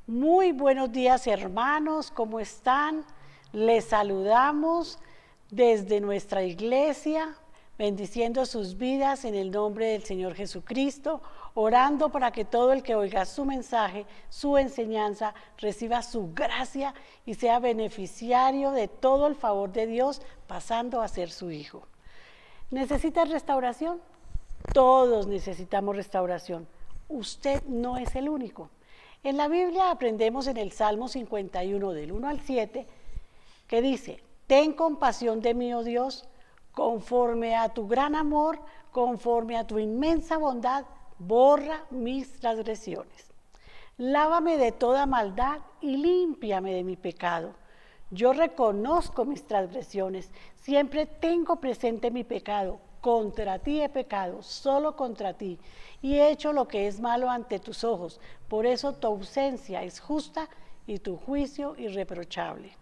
Muy buenos días, hermanos, ¿cómo están? Les saludamos desde nuestra iglesia, bendiciendo sus vidas en el nombre del Señor Jesucristo, orando para que todo el que oiga su mensaje, su enseñanza, reciba su gracia y sea beneficiario de todo el favor de Dios, pasando a ser su hijo. ¿Necesitas restauración? Todos necesitamos restauración. Usted no es el único. En la Biblia aprendemos en el Salmo 51 del 1 al 7 que dice: ten compasión de mí, oh Dios, conforme a tu gran amor, conforme a tu inmensa bondad, borra mis transgresiones. Lávame de toda maldad y límpiame de mi pecado. Yo reconozco mis transgresiones, siempre tengo presente mi pecado. Contra ti he pecado, solo contra ti, y he hecho lo que es malo ante tus ojos. Por eso tu ausencia es justa y tu juicio irreprochable.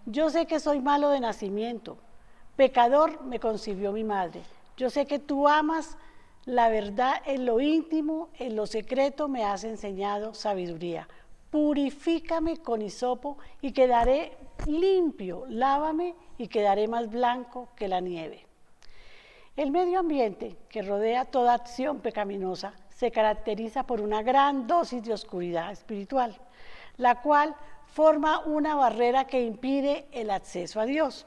Yo sé que soy malo de nacimiento, pecador me concibió mi madre. Yo sé que tú amas la verdad en lo íntimo, en lo secreto me has enseñado sabiduría. Purifícame con hisopo y quedaré limpio, lávame y quedaré más blanco que la nieve. El medio ambiente que rodea toda acción pecaminosa se caracteriza por una gran dosis de oscuridad espiritual, la cual forma una barrera que impide el acceso a Dios.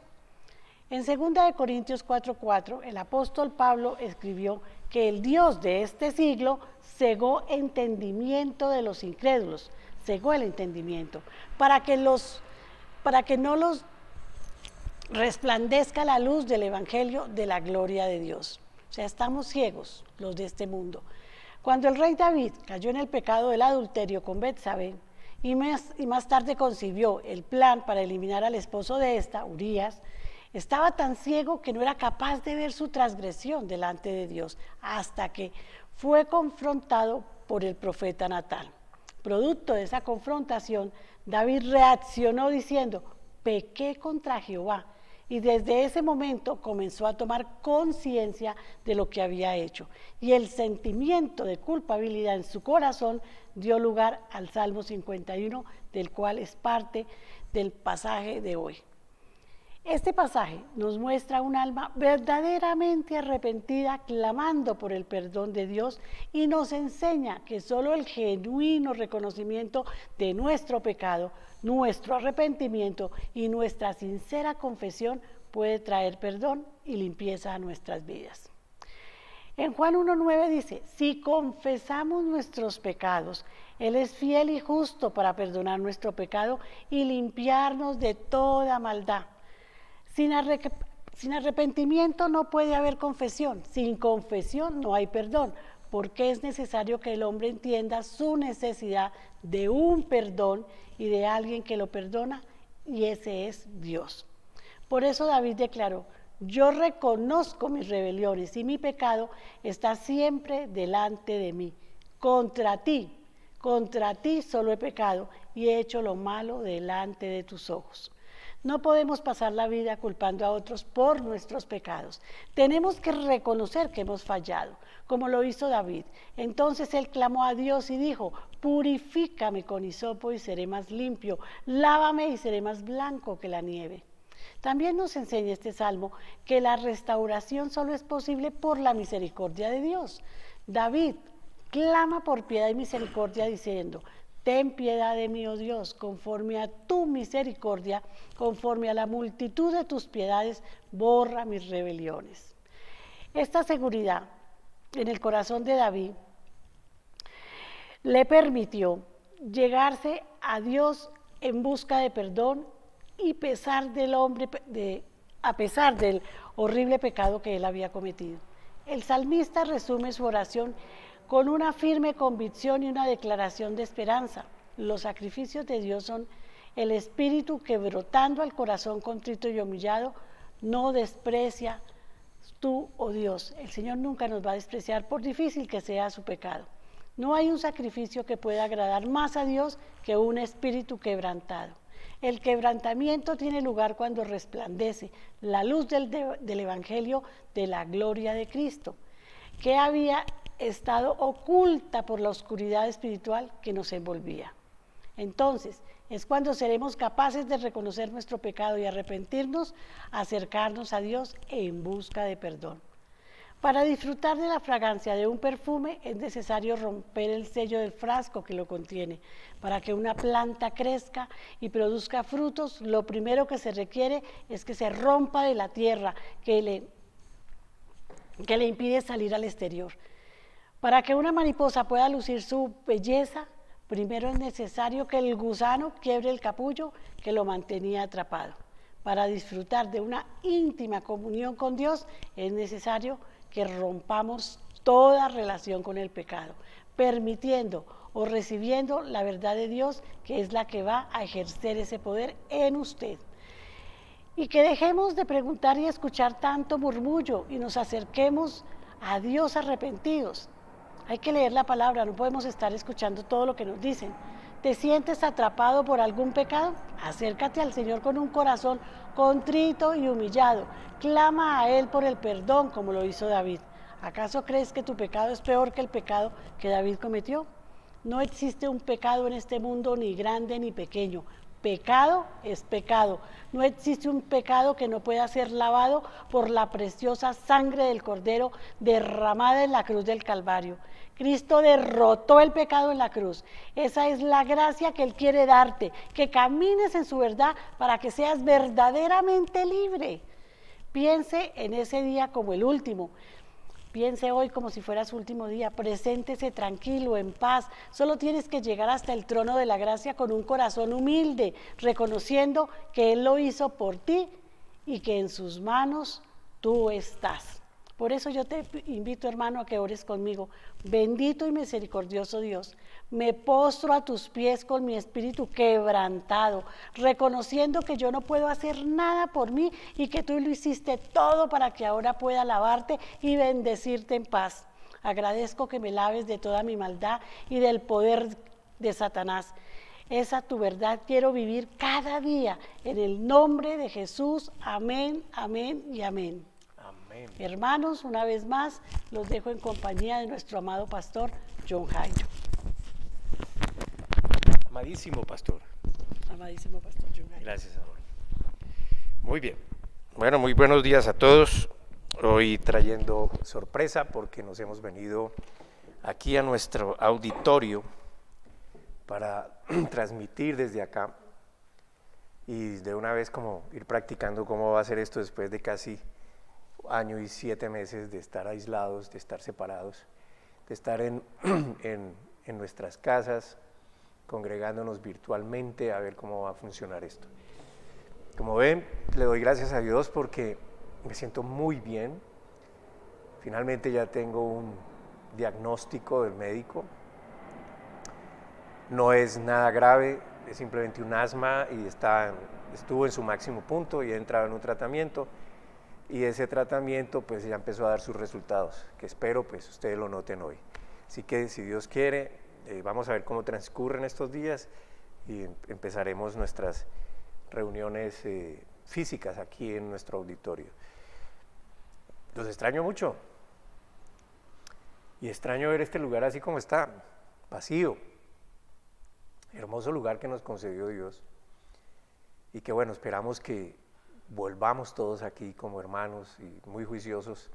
En 2 Corintios 4:4, el apóstol Pablo escribió que el Dios de este siglo cegó entendimiento de los incrédulos, cegó el entendimiento, para que no los resplandezca la luz del Evangelio de la gloria de Dios. O sea, estamos ciegos los de este mundo. Cuando el rey David cayó en el pecado del adulterio con Betsabé y más tarde concibió el plan para eliminar al esposo de esta, Urías, estaba tan ciego que no era capaz de ver su transgresión delante de Dios hasta que fue confrontado por el profeta Natán. Producto de esa confrontación, David reaccionó diciendo: pequé contra Jehová. Y desde ese momento comenzó a tomar conciencia de lo que había hecho. Y el sentimiento de culpabilidad en su corazón dio lugar al Salmo 51, del cual es parte del pasaje de hoy. Este pasaje nos muestra un alma verdaderamente arrepentida clamando por el perdón de Dios y nos enseña que solo el genuino reconocimiento de nuestro pecado, nuestro arrepentimiento y nuestra sincera confesión puede traer perdón y limpieza a nuestras vidas. En Juan 1:9 dice: si confesamos nuestros pecados, Él es fiel y justo para perdonar nuestro pecado y limpiarnos de toda maldad. Sin arrepentimiento no puede haber confesión, sin confesión no hay perdón, porque es necesario que el hombre entienda su necesidad de un perdón y de alguien que lo perdona, y ese es Dios. Por eso David declaró: yo reconozco mis rebeliones y mi pecado está siempre delante de mí. Contra ti solo he pecado y he hecho lo malo delante de tus ojos. No podemos pasar la vida culpando a otros por nuestros pecados. Tenemos que reconocer que hemos fallado, como lo hizo David. Entonces él clamó a Dios y dijo: purifícame con hisopo y seré más limpio, lávame y seré más blanco que la nieve. También nos enseña este salmo que la restauración solo es posible por la misericordia de Dios. David clama por piedad y misericordia diciendo: ten piedad de mí, oh Dios, conforme a tu misericordia, conforme a la multitud de tus piedades, borra mis rebeliones. Esta seguridad en el corazón de David le permitió llegarse a Dios en busca de perdón y a pesar del horrible pecado que él había cometido. El salmista resume su oración con una firme convicción y una declaración de esperanza. Los sacrificios de Dios son el espíritu que, brotando al corazón contrito y humillado, no desprecia tú, oh Dios. El Señor nunca nos va a despreciar por difícil que sea su pecado. No hay un sacrificio que pueda agradar más a Dios que un espíritu quebrantado. El quebrantamiento tiene lugar cuando resplandece la luz del Evangelio de la gloria de Cristo, que había estado oculta por la oscuridad espiritual que nos envolvía. Entonces, es cuando seremos capaces de reconocer nuestro pecado y arrepentirnos, acercarnos a Dios en busca de perdón. Para disfrutar de la fragancia de un perfume es necesario romper el sello del frasco que lo contiene. Para que una planta crezca y produzca frutos, lo primero que se requiere es que se rompa de la tierra que le impide salir al exterior. Para que una mariposa pueda lucir su belleza, primero es necesario que el gusano quiebre el capullo que lo mantenía atrapado. Para disfrutar de una íntima comunión con Dios es necesario que rompamos toda relación con el pecado, permitiendo o recibiendo la verdad de Dios, que es la que va a ejercer ese poder en usted. Y que dejemos de preguntar y escuchar tanto murmullo y nos acerquemos a Dios arrepentidos. Hay que leer la palabra, no podemos estar escuchando todo lo que nos dicen. ¿Te sientes atrapado por algún pecado? Acércate al Señor con un corazón contrito y humillado. Clama a Él por el perdón, como lo hizo David. ¿Acaso crees que tu pecado es peor que el pecado que David cometió? No existe un pecado en este mundo, ni grande ni pequeño. Pecado es pecado. No existe un pecado que no pueda ser lavado por la preciosa sangre del Cordero derramada en la cruz del Calvario. Cristo derrotó el pecado en la cruz. Esa es la gracia que Él quiere darte, que camines en su verdad para que seas verdaderamente libre. Piense en ese día como el último. Piense hoy como si fuera su último día, preséntese tranquilo, en paz. Solo tienes que llegar hasta el trono de la gracia con un corazón humilde, reconociendo que Él lo hizo por ti y que en sus manos tú estás. Por eso yo te invito, hermano, a que ores conmigo. Bendito y misericordioso Dios, me postro a tus pies con mi espíritu quebrantado, reconociendo que yo no puedo hacer nada por mí y que tú lo hiciste todo para que ahora pueda alabarte y bendecirte en paz. Agradezco que me laves de toda mi maldad y del poder de Satanás. Esa tu verdad quiero vivir cada día. En el nombre de Jesús, amén, amén y amén. Amén. Hermanos, una vez más, los dejo en compañía de nuestro amado pastor John Jairo. Amadísimo pastor. Amadísimo pastor John Jairo. Gracias, amor. Muy bien. Bueno, muy buenos días a todos. Hoy trayendo sorpresa porque nos hemos venido aquí a nuestro auditorio para transmitir desde acá y de una vez como ir practicando cómo va a ser esto después de casi año y 7 meses de estar aislados, de estar separados, de estar en nuestras casas, congregándonos virtualmente a ver cómo va a funcionar esto. Como ven, le doy gracias a Dios porque me siento muy bien. Finalmente ya tengo un diagnóstico del médico. No es nada grave, es simplemente un asma y estuvo en su máximo punto y he entrado en un tratamiento. Y ese tratamiento pues ya empezó a dar sus resultados, que espero pues ustedes lo noten hoy. Así que si Dios quiere, vamos a ver cómo transcurren estos días y empezaremos nuestras reuniones físicas aquí en nuestro auditorio. Los extraño mucho y extraño ver este lugar así como está, vacío. Hermoso lugar que nos concedió Dios y que bueno, esperamos que volvamos todos aquí como hermanos y muy juiciosos,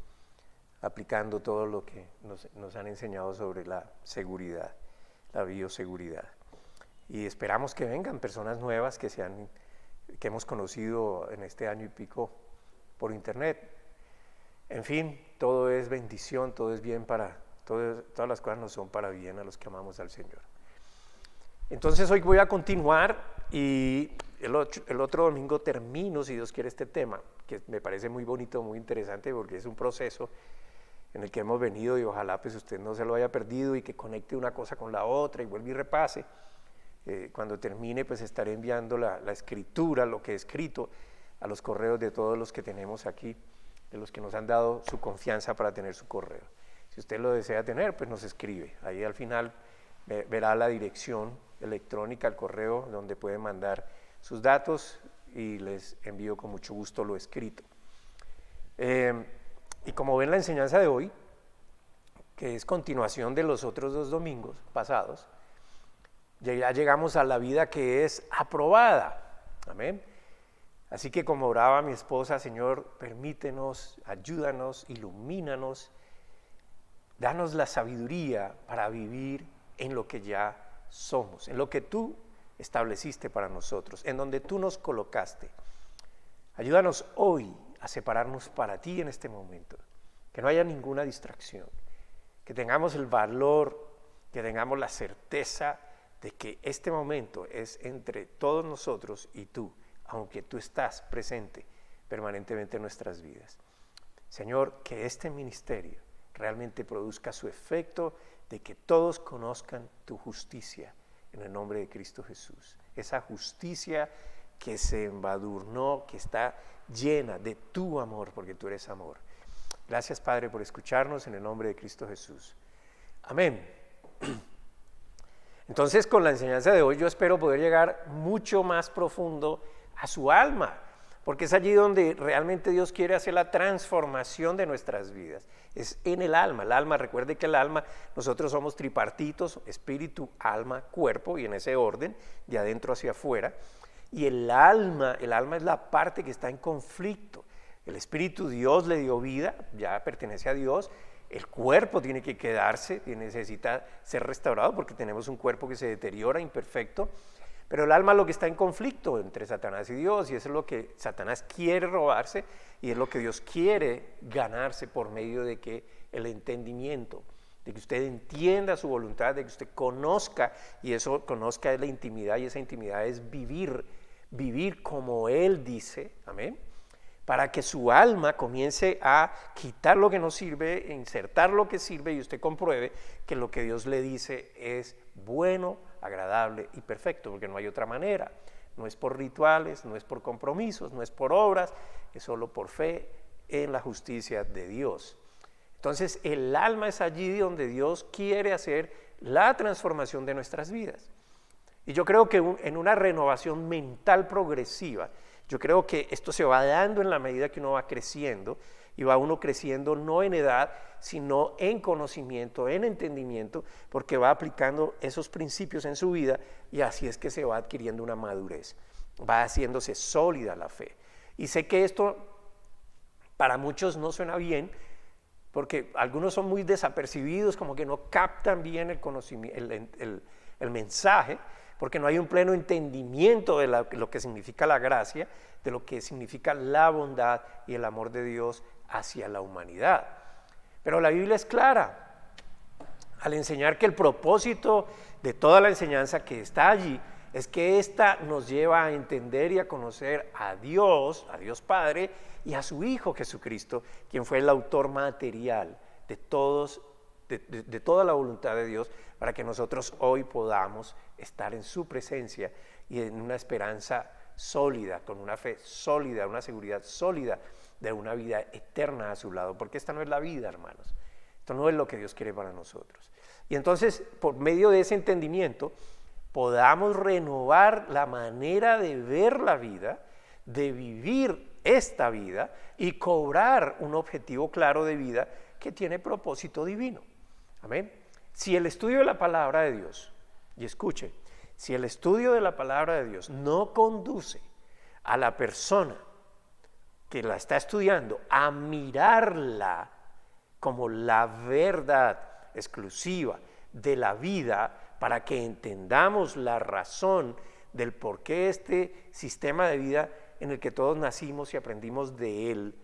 aplicando todo lo que nos han enseñado sobre la seguridad, la bioseguridad. Y esperamos que vengan personas nuevas que hemos conocido en este año y pico por internet. En fin, todo es bendición, todo es bien todas las cosas nos son para bien a los que amamos al Señor. Entonces hoy voy a continuar y el otro domingo termino, si Dios quiere, este tema, que me parece muy bonito, muy interesante, porque es un proceso en el que hemos venido y ojalá pues usted no se lo haya perdido y que conecte una cosa con la otra y vuelva y repase. Cuando termine pues estaré enviando la escritura, lo que he escrito, a los correos de todos los que tenemos aquí, de los que nos han dado su confianza para tener su correo. Si usted lo desea tener, pues nos escribe. Ahí al final verá la dirección electrónica, el correo, donde puede mandar sus datos y les envío con mucho gusto lo escrito. Y como ven la enseñanza de hoy, que es continuación de los otros 2 domingos pasados, Ya llegamos a la vida que es aprobada. Amén. Así que como oraba mi esposa, Señor, permítenos, ayúdanos, ilumínanos, danos la sabiduría para vivir en lo que ya somos, en lo que tú estableciste para nosotros, en donde tú nos colocaste. Ayúdanos hoy a separarnos para ti en este momento, que no haya ninguna distracción, que tengamos el valor, que tengamos la certeza de que este momento es entre todos nosotros y tú, aunque tú estás presente permanentemente en nuestras vidas. Señor, que este ministerio realmente produzca su efecto de que todos conozcan tu justicia en el nombre de Cristo Jesús. Esa justicia que se embadurnó, que está llena de tu amor, porque tú eres amor. Gracias, Padre, por escucharnos en el nombre de Cristo Jesús. Amén. Entonces, con la enseñanza de hoy, yo espero poder llegar mucho más profundo a su alma, porque es allí donde realmente Dios quiere hacer la transformación de nuestras vidas. Es en el alma, recuerde que el alma, nosotros somos tripartitos, espíritu, alma, cuerpo, y en ese orden, de adentro hacia afuera. Y el alma es la parte que está en conflicto. El espíritu, Dios le dio vida, ya pertenece a Dios. El cuerpo tiene que quedarse, necesita ser restaurado porque tenemos un cuerpo que se deteriora, imperfecto. Pero el alma es lo que está en conflicto entre Satanás y Dios, y eso es lo que Satanás quiere robarse y es lo que Dios quiere ganarse por medio de que el entendimiento, de que usted entienda su voluntad, de que usted conozca, y eso conozca es la intimidad, y esa intimidad es vivir como Él dice, amén, para que su alma comience a quitar lo que no sirve, insertar lo que sirve, y usted compruebe que lo que Dios le dice es bueno, agradable y perfecto, porque no hay otra manera. No es por rituales, no es por compromisos, no es por obras, es solo por fe en la justicia de Dios. Entonces el alma es allí donde Dios quiere hacer la transformación de nuestras vidas. Y yo creo que en una renovación mental progresiva, yo creo que esto se va dando en la medida que uno va creciendo, y va uno creciendo no en edad, sino en conocimiento, en entendimiento, porque va aplicando esos principios en su vida, y así es que se va adquiriendo una madurez, va haciéndose sólida la fe. Y sé que esto para muchos no suena bien, porque algunos son muy desapercibidos, como que no captan bien el conocimiento, el mensaje, porque no hay un pleno entendimiento de lo que significa la gracia, de lo que significa la bondad y el amor de Dios hacia la humanidad. Pero la Biblia es clara al enseñar que el propósito de toda la enseñanza que está allí es que ésta nos lleva a entender y a conocer a Dios Padre y a su Hijo Jesucristo, quien fue el autor material de toda la voluntad de Dios, para que nosotros hoy podamos estar en su presencia y en una esperanza sólida, con una fe sólida, una seguridad sólida de una vida eterna a su lado, porque esta no es la vida, hermanos, esto no es lo que Dios quiere para nosotros. Y entonces, por medio de ese entendimiento, podamos renovar la manera de ver la vida, de vivir esta vida y cobrar un objetivo claro de vida que tiene propósito divino. Amén. Si el estudio de la palabra de Dios, y escuche, si el estudio de la palabra de Dios no conduce a la persona que la está estudiando a mirarla como la verdad exclusiva de la vida, para que entendamos la razón del por qué este sistema de vida en el que todos nacimos y aprendimos de él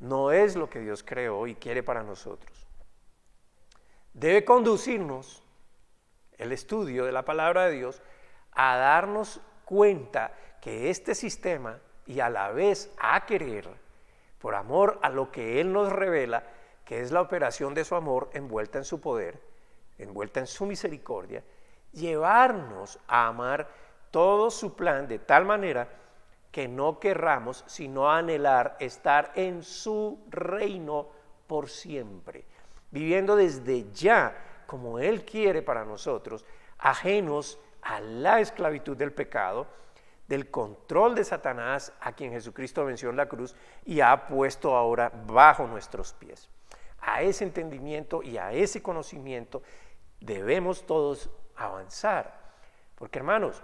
no es lo que Dios creó y quiere para nosotros. Debe conducirnos el estudio de la palabra de Dios a darnos cuenta que este sistema, y a la vez a querer, por amor a lo que Él nos revela, que es la operación de su amor envuelta en su poder, envuelta en su misericordia, llevarnos a amar todo su plan de tal manera que no querramos sino anhelar estar en su reino por siempre, viviendo desde ya como Él quiere para nosotros, ajenos a la esclavitud del pecado, del control de Satanás, a quien Jesucristo venció en la cruz y ha puesto ahora bajo nuestros pies. A ese entendimiento y a ese conocimiento debemos todos avanzar, Porque hermanos,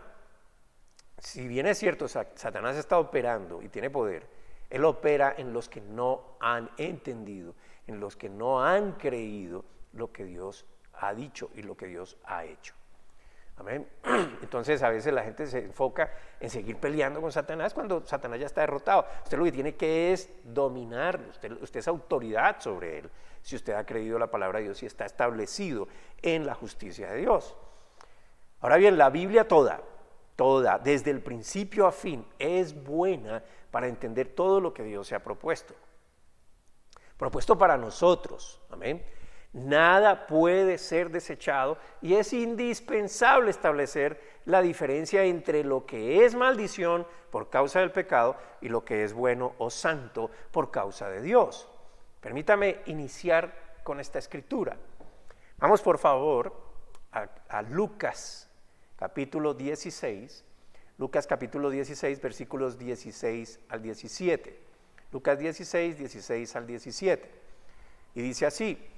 si bien es cierto, Satanás está operando y tiene poder, él opera en los que no han entendido, en los que no han creído lo que Dios ha dicho y lo que Dios ha hecho. Amén. Entonces a veces la gente se enfoca en seguir peleando con Satanás cuando Satanás ya está derrotado. Usted lo que tiene que es dominarlo, usted es autoridad sobre él, si usted ha creído la palabra de Dios y está establecido en la justicia de Dios. Ahora bien, la Biblia toda, desde el principio a fin, es buena para entender todo lo que Dios se ha propuesto para nosotros. Amén. Nada puede ser desechado y es indispensable establecer la diferencia entre lo que es maldición por causa del pecado y lo que es bueno o santo por causa de Dios. Permítame iniciar con esta escritura. Vamos por favor a Lucas capítulo 16, Lucas capítulo 16 versículos 16 al 17. Lucas 16, 16 al 17. Y dice así: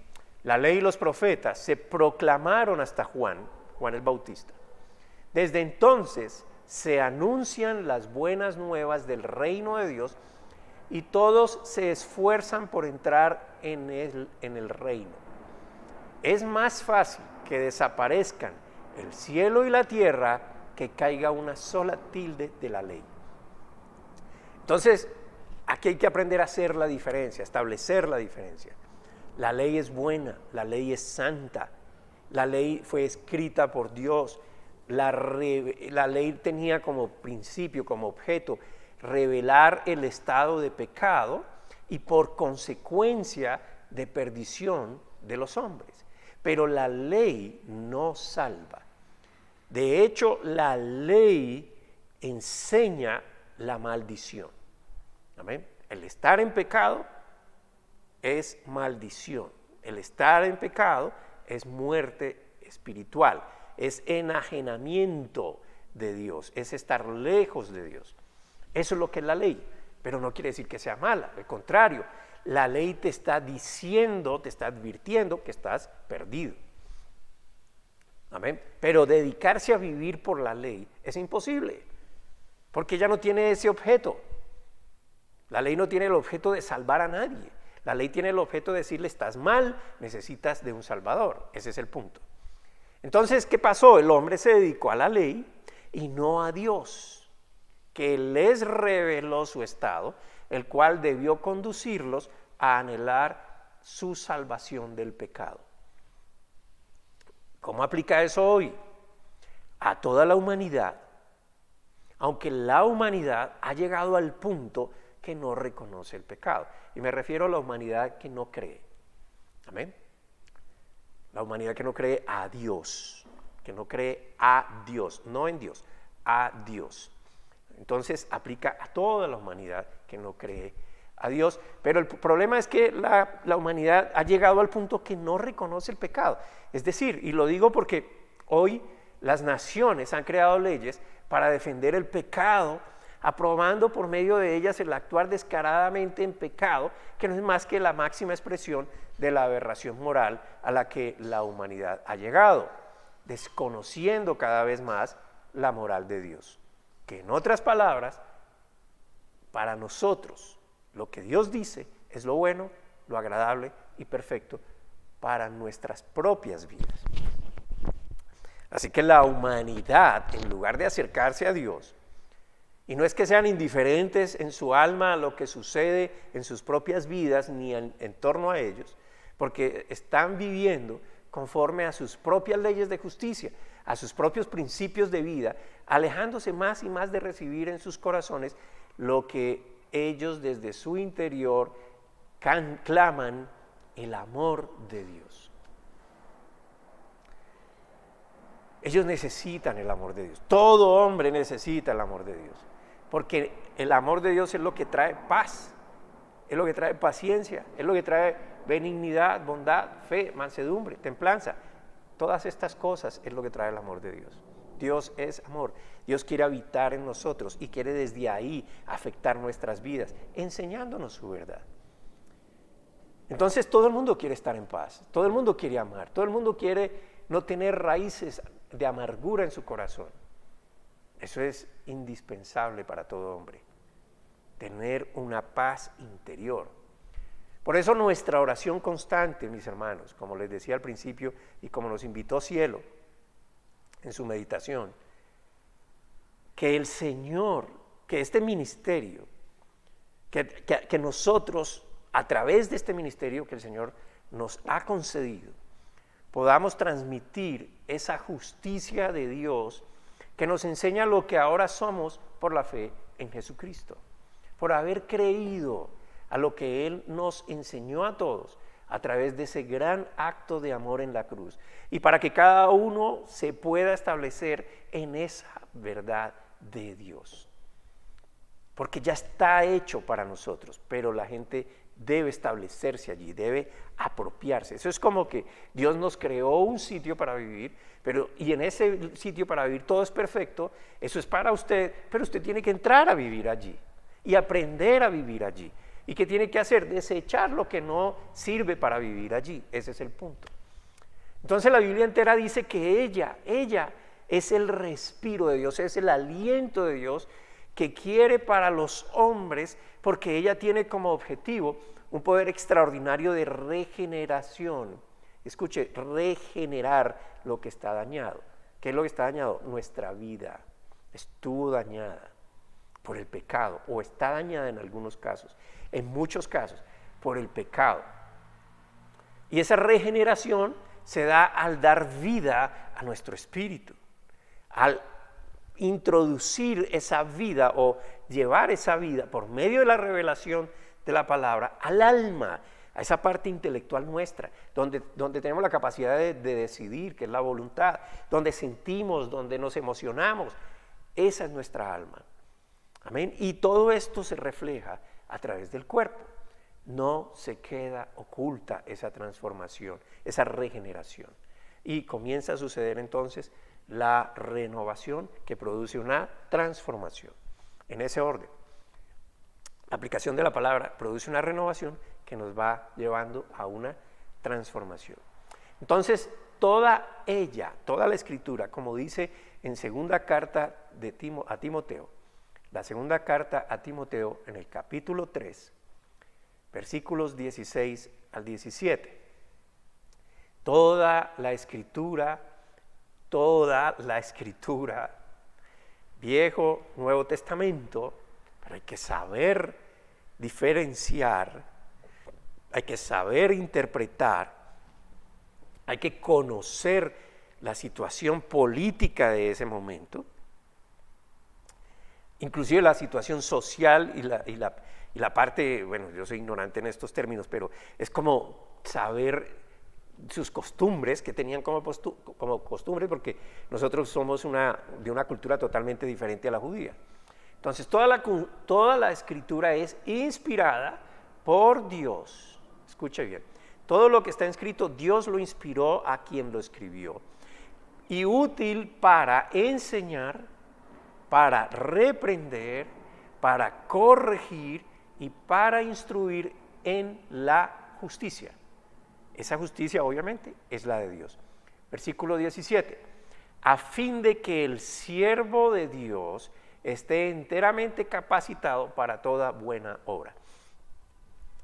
la ley y los profetas se proclamaron hasta Juan el Bautista. Desde entonces se anuncian las buenas nuevas del reino de Dios y todos se esfuerzan por entrar en el reino. Es más fácil que desaparezcan el cielo y la tierra que caiga una sola tilde de la ley. Entonces, aquí hay que aprender a hacer la diferencia, establecer la diferencia. La ley es buena, la ley es santa, la ley fue escrita por Dios, la ley tenía como principio, como objeto, revelar el estado de pecado y por consecuencia de perdición de los hombres. Pero la ley no salva. De hecho, la ley enseña la maldición. Amén. El estar en pecado es maldición. El estar en pecado es muerte espiritual, es enajenamiento de Dios, es estar lejos de Dios. Eso es lo que es la ley, pero no quiere decir que sea mala, al contrario, la ley te está diciendo, te está advirtiendo que estás perdido. Amén. Pero dedicarse a vivir por la ley es imposible, porque ya no tiene ese objeto. La ley no tiene el objeto de salvar a nadie. La ley tiene el objeto de decirle: estás mal, necesitas de un salvador. Ese es el punto. Entonces, ¿qué pasó? El hombre se dedicó a la ley y no a Dios, que les reveló su estado, el cual debió conducirlos a anhelar su salvación del pecado. ¿Cómo aplica eso hoy? A toda la humanidad, aunque la humanidad ha llegado al punto que no reconoce el pecado. Y me refiero a la humanidad que no cree. Amén. La humanidad que no cree a Dios, que no cree a Dios, no en Dios, a Dios. Entonces aplica a toda la humanidad que no cree a Dios, pero el problema es que la humanidad ha llegado al punto que no reconoce el pecado. Es decir, y lo digo porque hoy las naciones han creado leyes para defender el pecado, aprobando por medio de ellas el actuar descaradamente en pecado, que no es más que la máxima expresión de la aberración moral a la que la humanidad ha llegado, desconociendo cada vez más la moral de Dios. Que en otras palabras, para nosotros, lo que Dios dice es lo bueno, lo agradable y perfecto para nuestras propias vidas. Así que la humanidad, en lugar de acercarse a Dios, y no es que sean indiferentes en su alma a lo que sucede en sus propias vidas ni en torno a ellos, porque están viviendo conforme a sus propias leyes de justicia, a sus propios principios de vida, alejándose más y más de recibir en sus corazones lo que ellos desde su interior claman: el amor de Dios. Ellos necesitan el amor de Dios. Todo hombre necesita el amor de Dios, porque el amor de Dios es lo que trae paz, es lo que trae paciencia, es lo que trae benignidad, bondad, fe, mansedumbre, templanza. Todas estas cosas es lo que trae el amor de Dios. Dios es amor. Dios quiere habitar en nosotros y quiere desde ahí afectar nuestras vidas, enseñándonos su verdad. Entonces todo el mundo quiere estar en paz, todo el mundo quiere amar, todo el mundo quiere no tener raíces de amargura en su corazón. Eso es indispensable para todo hombre, tener una paz interior. Por eso nuestra oración constante, mis hermanos, como les decía al principio y como nos invitó Cielo en su meditación, que el Señor, que este ministerio, que nosotros, a través de este ministerio que el Señor nos ha concedido, podamos transmitir esa justicia de Dios que nos enseña lo que ahora somos por la fe en Jesucristo, por haber creído a lo que Él nos enseñó a todos a través de ese gran acto de amor en la cruz, y para que cada uno se pueda establecer en esa verdad de Dios, porque ya está hecho para nosotros, pero la gente debe establecerse allí, debe apropiarse. Eso es como que Dios nos creó un sitio para vivir, y en ese sitio para vivir todo es perfecto, eso es para usted, pero usted tiene que entrar a vivir allí y aprender a vivir allí. ¿Y qué tiene que hacer? Desechar lo que no sirve para vivir allí. Ese es el punto. Entonces la Biblia entera dice que ella es el respiro de Dios, es el aliento de Dios que quiere para los hombres, porque ella tiene como objetivo un poder extraordinario de regeneración. Escuche, regenerar lo que está dañado. ¿Qué es lo que está dañado? Nuestra vida estuvo dañada por el pecado, o está dañada en algunos casos, en muchos casos, por el pecado. Y esa regeneración se da al dar vida a nuestro espíritu, al introducir esa vida o llevar esa vida por medio de la revelación de la palabra al alma, a esa parte intelectual nuestra, donde tenemos la capacidad de decidir, que es la voluntad, donde sentimos, donde nos emocionamos. Esa es nuestra alma. Amén. Y todo esto se refleja a través del cuerpo. No se queda oculta esa transformación, esa regeneración. Y comienza a suceder entonces la renovación que produce una transformación. En ese orden, la aplicación de la palabra produce una renovación que nos va llevando a una transformación. Entonces, toda la Escritura, como dice en segunda carta a Timoteo, la segunda carta a Timoteo en el capítulo 3, versículos 16 al 17, toda la Escritura, Viejo, Nuevo Testamento, pero hay que saber diferenciar, hay que saber interpretar, hay que conocer la situación política de ese momento, inclusive la situación social y la parte, bueno, yo soy ignorante en estos términos, pero es como saber sus costumbres, que tenían como costumbre, porque nosotros somos de una cultura totalmente diferente a la judía. Entonces, toda la Escritura es inspirada por Dios. Escuche bien, todo lo que está escrito, Dios lo inspiró a quien lo escribió, y útil para enseñar, para reprender, para corregir y para instruir en la justicia. Esa justicia, obviamente, es la de Dios. Versículo 17, a fin de que el siervo de Dios esté enteramente capacitado para toda buena obra.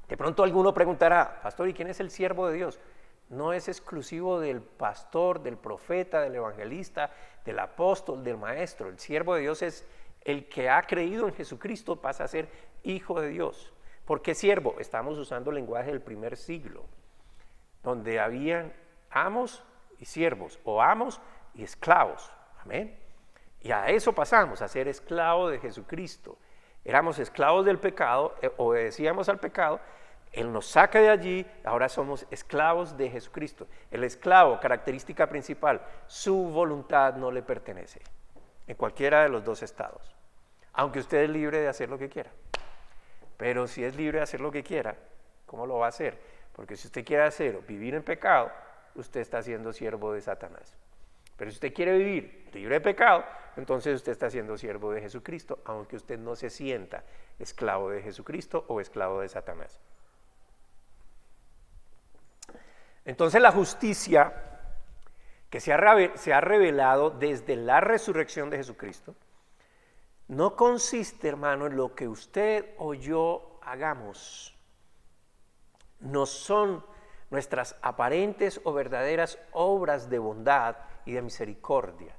De pronto alguno preguntará, pastor, ¿y quién es el siervo de Dios? No es exclusivo del pastor, del profeta, del evangelista, del apóstol, del maestro. El siervo de Dios es el que ha creído en Jesucristo, pasa a ser hijo de Dios. ¿Por qué siervo? Estamos usando el lenguaje del primer siglo, donde habían amos y siervos, o amos y esclavos. Amén. Y a eso pasamos, a ser esclavos de Jesucristo. Éramos esclavos del pecado, obedecíamos al pecado, Él nos saca de allí, ahora somos esclavos de Jesucristo. El esclavo, característica principal, su voluntad no le pertenece, en cualquiera de los dos estados, aunque usted es libre de hacer lo que quiera. Pero si es libre de hacer lo que quiera, ¿cómo lo va a hacer? Porque si usted quiere hacer o vivir en pecado, usted está siendo siervo de Satanás. Pero si usted quiere vivir libre de pecado, entonces usted está siendo siervo de Jesucristo, aunque usted no se sienta esclavo de Jesucristo o esclavo de Satanás. Entonces la justicia que se ha revelado desde la resurrección de Jesucristo, no consiste, hermano, en lo que usted o yo hagamos. No son nuestras aparentes o verdaderas obras de bondad y de misericordia.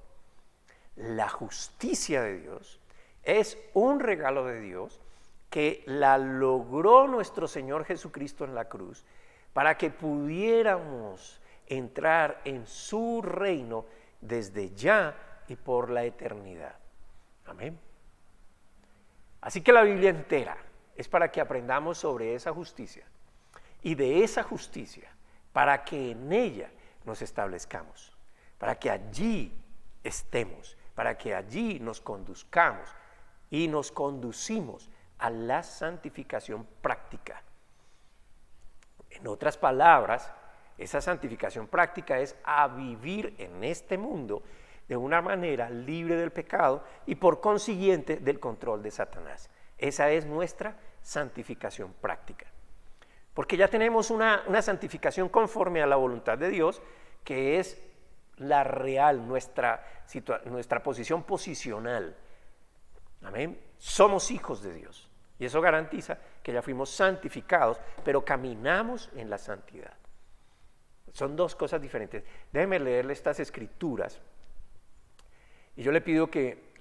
La justicia de Dios es un regalo de Dios que la logró nuestro Señor Jesucristo en la cruz para que pudiéramos entrar en su reino desde ya y por la eternidad. Amén. Así que la Biblia entera es para que aprendamos sobre esa justicia y de esa justicia para que en ella nos establezcamos, para que allí estemos, para que allí nos conduzcamos y nos conducimos a la santificación práctica. En otras palabras, esa santificación práctica es a vivir en este mundo de una manera libre del pecado y por consiguiente del control de Satanás. Esa es nuestra santificación práctica. Porque ya tenemos una santificación conforme a la voluntad de Dios, que es la real, nuestra posición posicional. Amén. Somos hijos de Dios. Y eso garantiza que ya fuimos santificados, pero caminamos en la santidad. Son dos cosas diferentes. Déjenme leerle estas escrituras. Y yo le pido que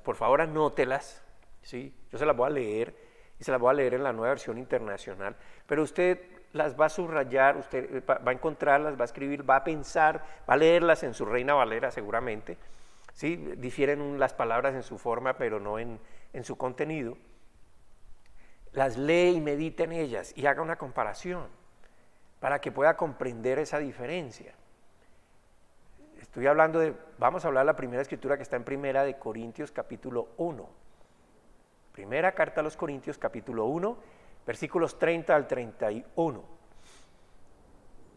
por favor anótelas, ¿sí? Yo se las voy a leer y se las voy a leer en la Nueva Versión Internacional, pero usted las va a subrayar, usted va a encontrarlas, va a escribir, va a pensar, va a leerlas en su Reina Valera seguramente, ¿sí? Difieren las palabras en su forma, pero no en su contenido. Las lee y medite en ellas y haga una comparación para que pueda comprender esa diferencia. Vamos a hablar de la primera escritura que está en Primera de Corintios capítulo 1. Primera carta a los Corintios capítulo 1, versículos 30 al 31.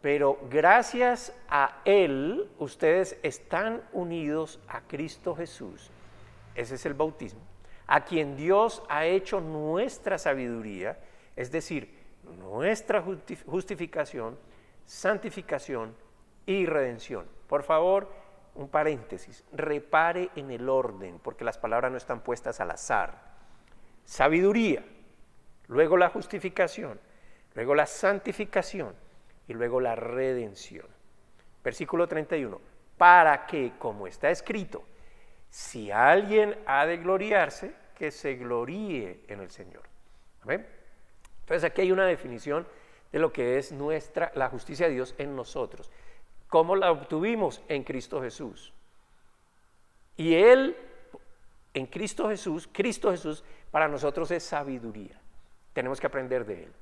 Pero gracias a Él, ustedes están unidos a Cristo Jesús. Ese es el bautismo. A quien Dios ha hecho nuestra sabiduría, es decir, nuestra justificación, santificación y redención. Por favor, un paréntesis, repare en el orden, porque las palabras no están puestas al azar. Sabiduría, luego la justificación, luego la santificación y luego la redención. Versículo 31, para que, como está escrito, si alguien ha de gloriarse, que se gloríe en el Señor. ¿Amén? Entonces aquí hay una definición de lo que es la justicia de Dios en nosotros. ¿Cómo la obtuvimos? En Cristo Jesús. Y Él, en Cristo Jesús para nosotros es sabiduría. Tenemos que aprender de Él.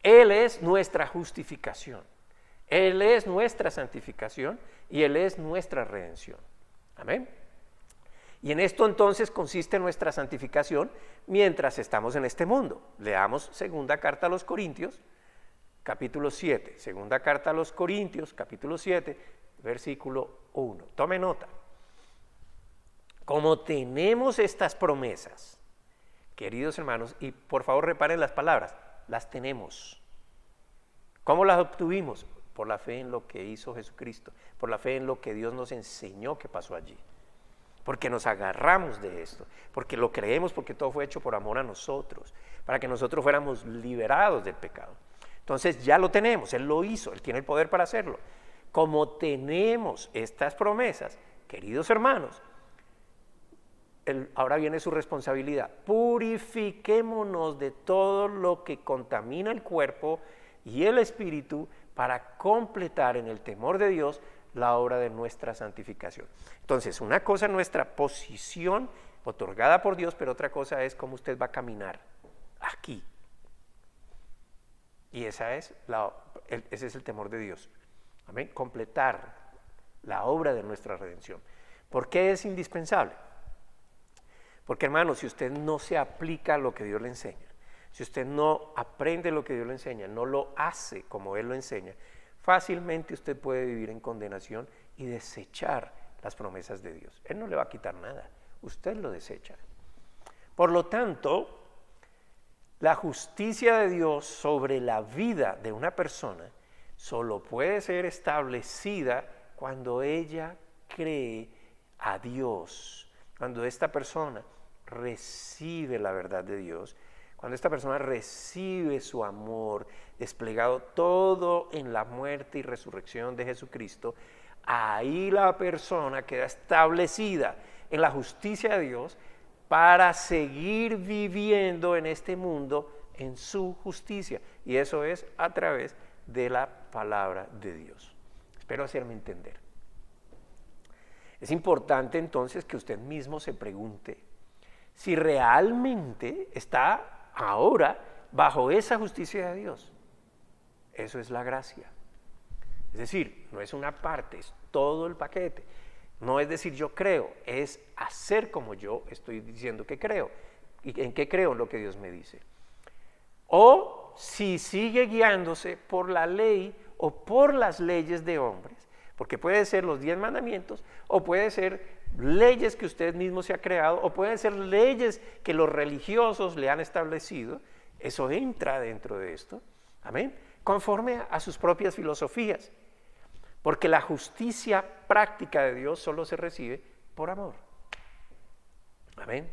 Él es nuestra justificación. Él es nuestra santificación y Él es nuestra redención. Amén. Y en esto entonces consiste nuestra santificación mientras estamos en este mundo. Leamos segunda carta a los Corintios, capítulo 7. Segunda carta a los Corintios, capítulo 7, versículo 1. Tome nota. Como tenemos estas promesas, queridos hermanos, y por favor reparen las palabras, las tenemos. ¿Cómo las obtuvimos? Por la fe en lo que hizo Jesucristo, por la fe en lo que Dios nos enseñó que pasó allí. Porque nos agarramos de esto, porque lo creemos, porque todo fue hecho por amor a nosotros, para que nosotros fuéramos liberados del pecado. Entonces ya lo tenemos, Él lo hizo, Él tiene el poder para hacerlo. Como tenemos estas promesas, queridos hermanos, ahora viene su responsabilidad. Purifiquémonos de todo lo que contamina el cuerpo y el espíritu para completar en el temor de Dios la obra de nuestra santificación. Entonces, una cosa es nuestra posición otorgada por Dios, pero otra cosa es cómo usted va a caminar aquí. Y ese es el temor de Dios. Amén. Completar la obra de nuestra redención. ¿Por qué es indispensable? Porque, hermano, si usted no se aplica a lo que Dios le enseña, si usted no aprende lo que Dios le enseña, no lo hace como Él lo enseña, fácilmente usted puede vivir en condenación y desechar las promesas de Dios. Él no le va a quitar nada, usted lo desecha. Por lo tanto, la justicia de Dios sobre la vida de una persona solo puede ser establecida cuando ella cree a Dios, cuando esta persona recibe la verdad de Dios, cuando esta persona recibe su amor desplegado todo en la muerte y resurrección de Jesucristo, ahí la persona queda establecida en la justicia de Dios para seguir viviendo en este mundo en su justicia. Y eso es a través de la palabra de Dios. Espero hacerme entender. Es importante entonces que usted mismo se pregunte si realmente está ahora bajo esa justicia de Dios. Eso es la gracia. Es decir, no es una parte, es todo el paquete. No es decir yo creo, es hacer como yo estoy diciendo que creo. ¿Y en qué creo? En lo que Dios me dice. O si sigue guiándose por la ley o por las leyes de hombres, porque puede ser los 10 mandamientos, o puede ser leyes que usted mismo se ha creado, o pueden ser leyes que los religiosos le han establecido. Eso entra dentro de esto, amén, conforme a sus propias filosofías, porque la justicia práctica de Dios solo se recibe por amor, amén.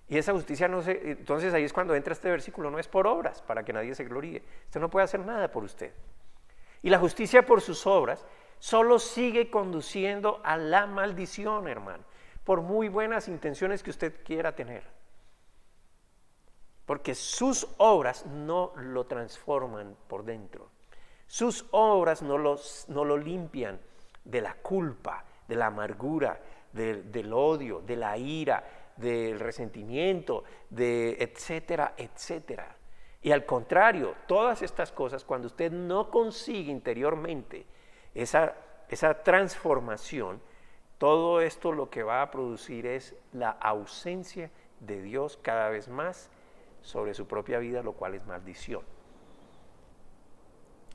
Y esa justicia no se, entonces ahí es cuando entra este versículo, no es por obras, para que nadie se gloríe. Usted no puede hacer nada por usted. Y la justicia por sus obras solo sigue conduciendo a la maldición, hermano, por muy buenas intenciones que usted quiera tener. Porque sus obras no lo transforman por dentro. Sus obras no lo limpian de la culpa, de la amargura, del odio, de la ira, del resentimiento, de etcétera, etcétera. Y al contrario, todas estas cosas, cuando usted no consigue interiormente esa transformación, todo esto lo que va a producir es la ausencia de Dios cada vez más sobre su propia vida, lo cual es maldición.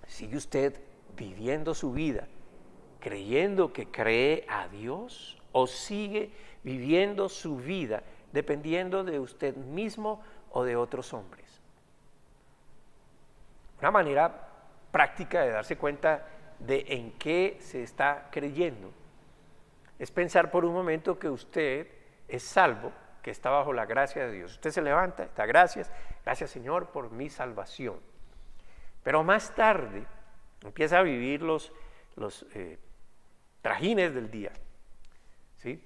¿Sigue usted viviendo su vida creyendo que cree a Dios o sigue viviendo su vida dependiendo de usted mismo o de otros hombres? Una manera práctica de darse cuenta de en qué se está creyendo es pensar por un momento que usted es salvo, que está bajo la gracia de Dios. Usted se levanta, da gracias Señor por mi salvación. Pero más tarde empieza a vivir los trajines del día, ¿sí?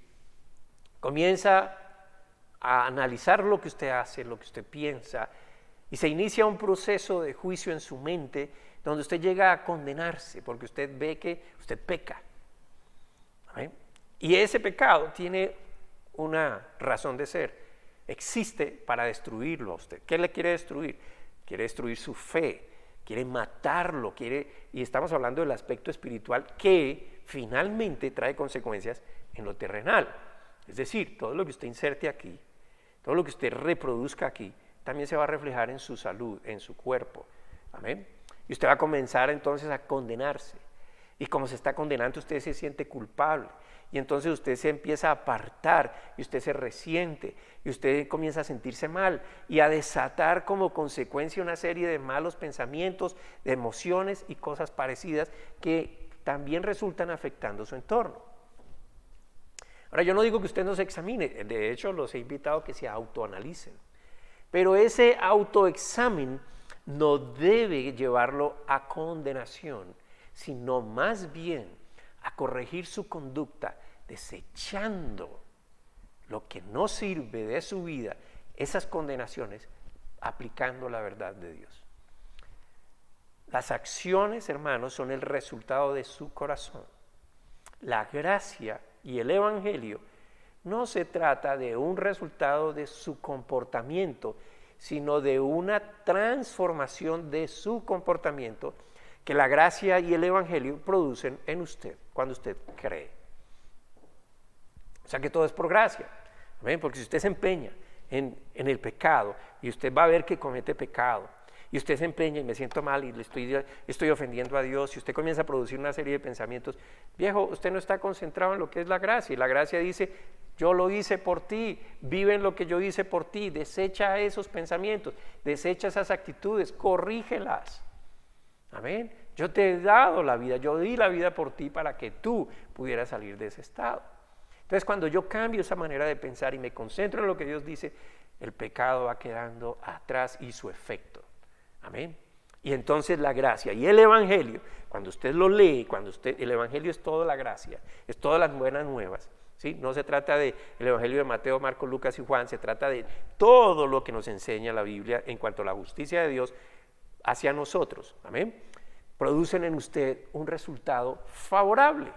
Comienza a analizar lo que usted hace, lo que usted piensa, y se inicia un proceso de juicio en su mente donde usted llega a condenarse porque usted ve que usted peca. ¿Amén? Y ese pecado tiene una razón de ser. Existe para destruirlo a usted. ¿Qué le quiere destruir? Quiere destruir su fe, quiere matarlo, y estamos hablando del aspecto espiritual que finalmente trae consecuencias en lo terrenal. Es decir, todo lo que usted inserte aquí, todo lo que usted reproduzca aquí, también se va a reflejar en su salud, en su cuerpo. Amén. Y usted va a comenzar entonces a condenarse. Y como se está condenando, usted se siente culpable. Y entonces usted se empieza a apartar, y usted se resiente, y usted comienza a sentirse mal, y a desatar como consecuencia una serie de malos pensamientos, de emociones y cosas parecidas que también resultan afectando su entorno. Ahora, yo no digo que usted no se examine, de hecho los he invitado a que se autoanalicen, pero ese autoexamen no debe llevarlo a condenación, sino más bien a corregir su conducta, desechando lo que no sirve de su vida, esas condenaciones, aplicando la verdad de Dios. Las acciones, hermanos, son el resultado de su corazón. La gracia y el evangelio no se trata de un resultado de su comportamiento, sino de una transformación de su comportamiento que la gracia y el evangelio producen en usted cuando usted cree. O sea que todo es por gracia. ¿Ven? Porque si usted se empeña en el pecado y usted va a ver que comete pecado y usted se empeña y me siento mal y estoy ofendiendo a Dios, y usted comienza a producir una serie de pensamientos, viejo, usted no está concentrado en lo que es la gracia, y la gracia dice, yo lo hice por ti, vive en lo que yo hice por ti, desecha esos pensamientos, desecha esas actitudes, corrígelas. Amén. Yo te he dado la vida, yo di la vida por ti para que tú pudieras salir de ese estado. Entonces, cuando yo cambio esa manera de pensar y me concentro en lo que Dios dice, el pecado va quedando atrás y su efecto. Amén. Y entonces la gracia y el evangelio, cuando usted lo lee, el evangelio es toda la gracia, es todas las buenas nuevas, ¿sí? No se trata del evangelio de Mateo, Marcos, Lucas y Juan, se trata de todo lo que nos enseña la Biblia en cuanto a la justicia de Dios hacia nosotros. Amén. Producen en usted un resultado favorable,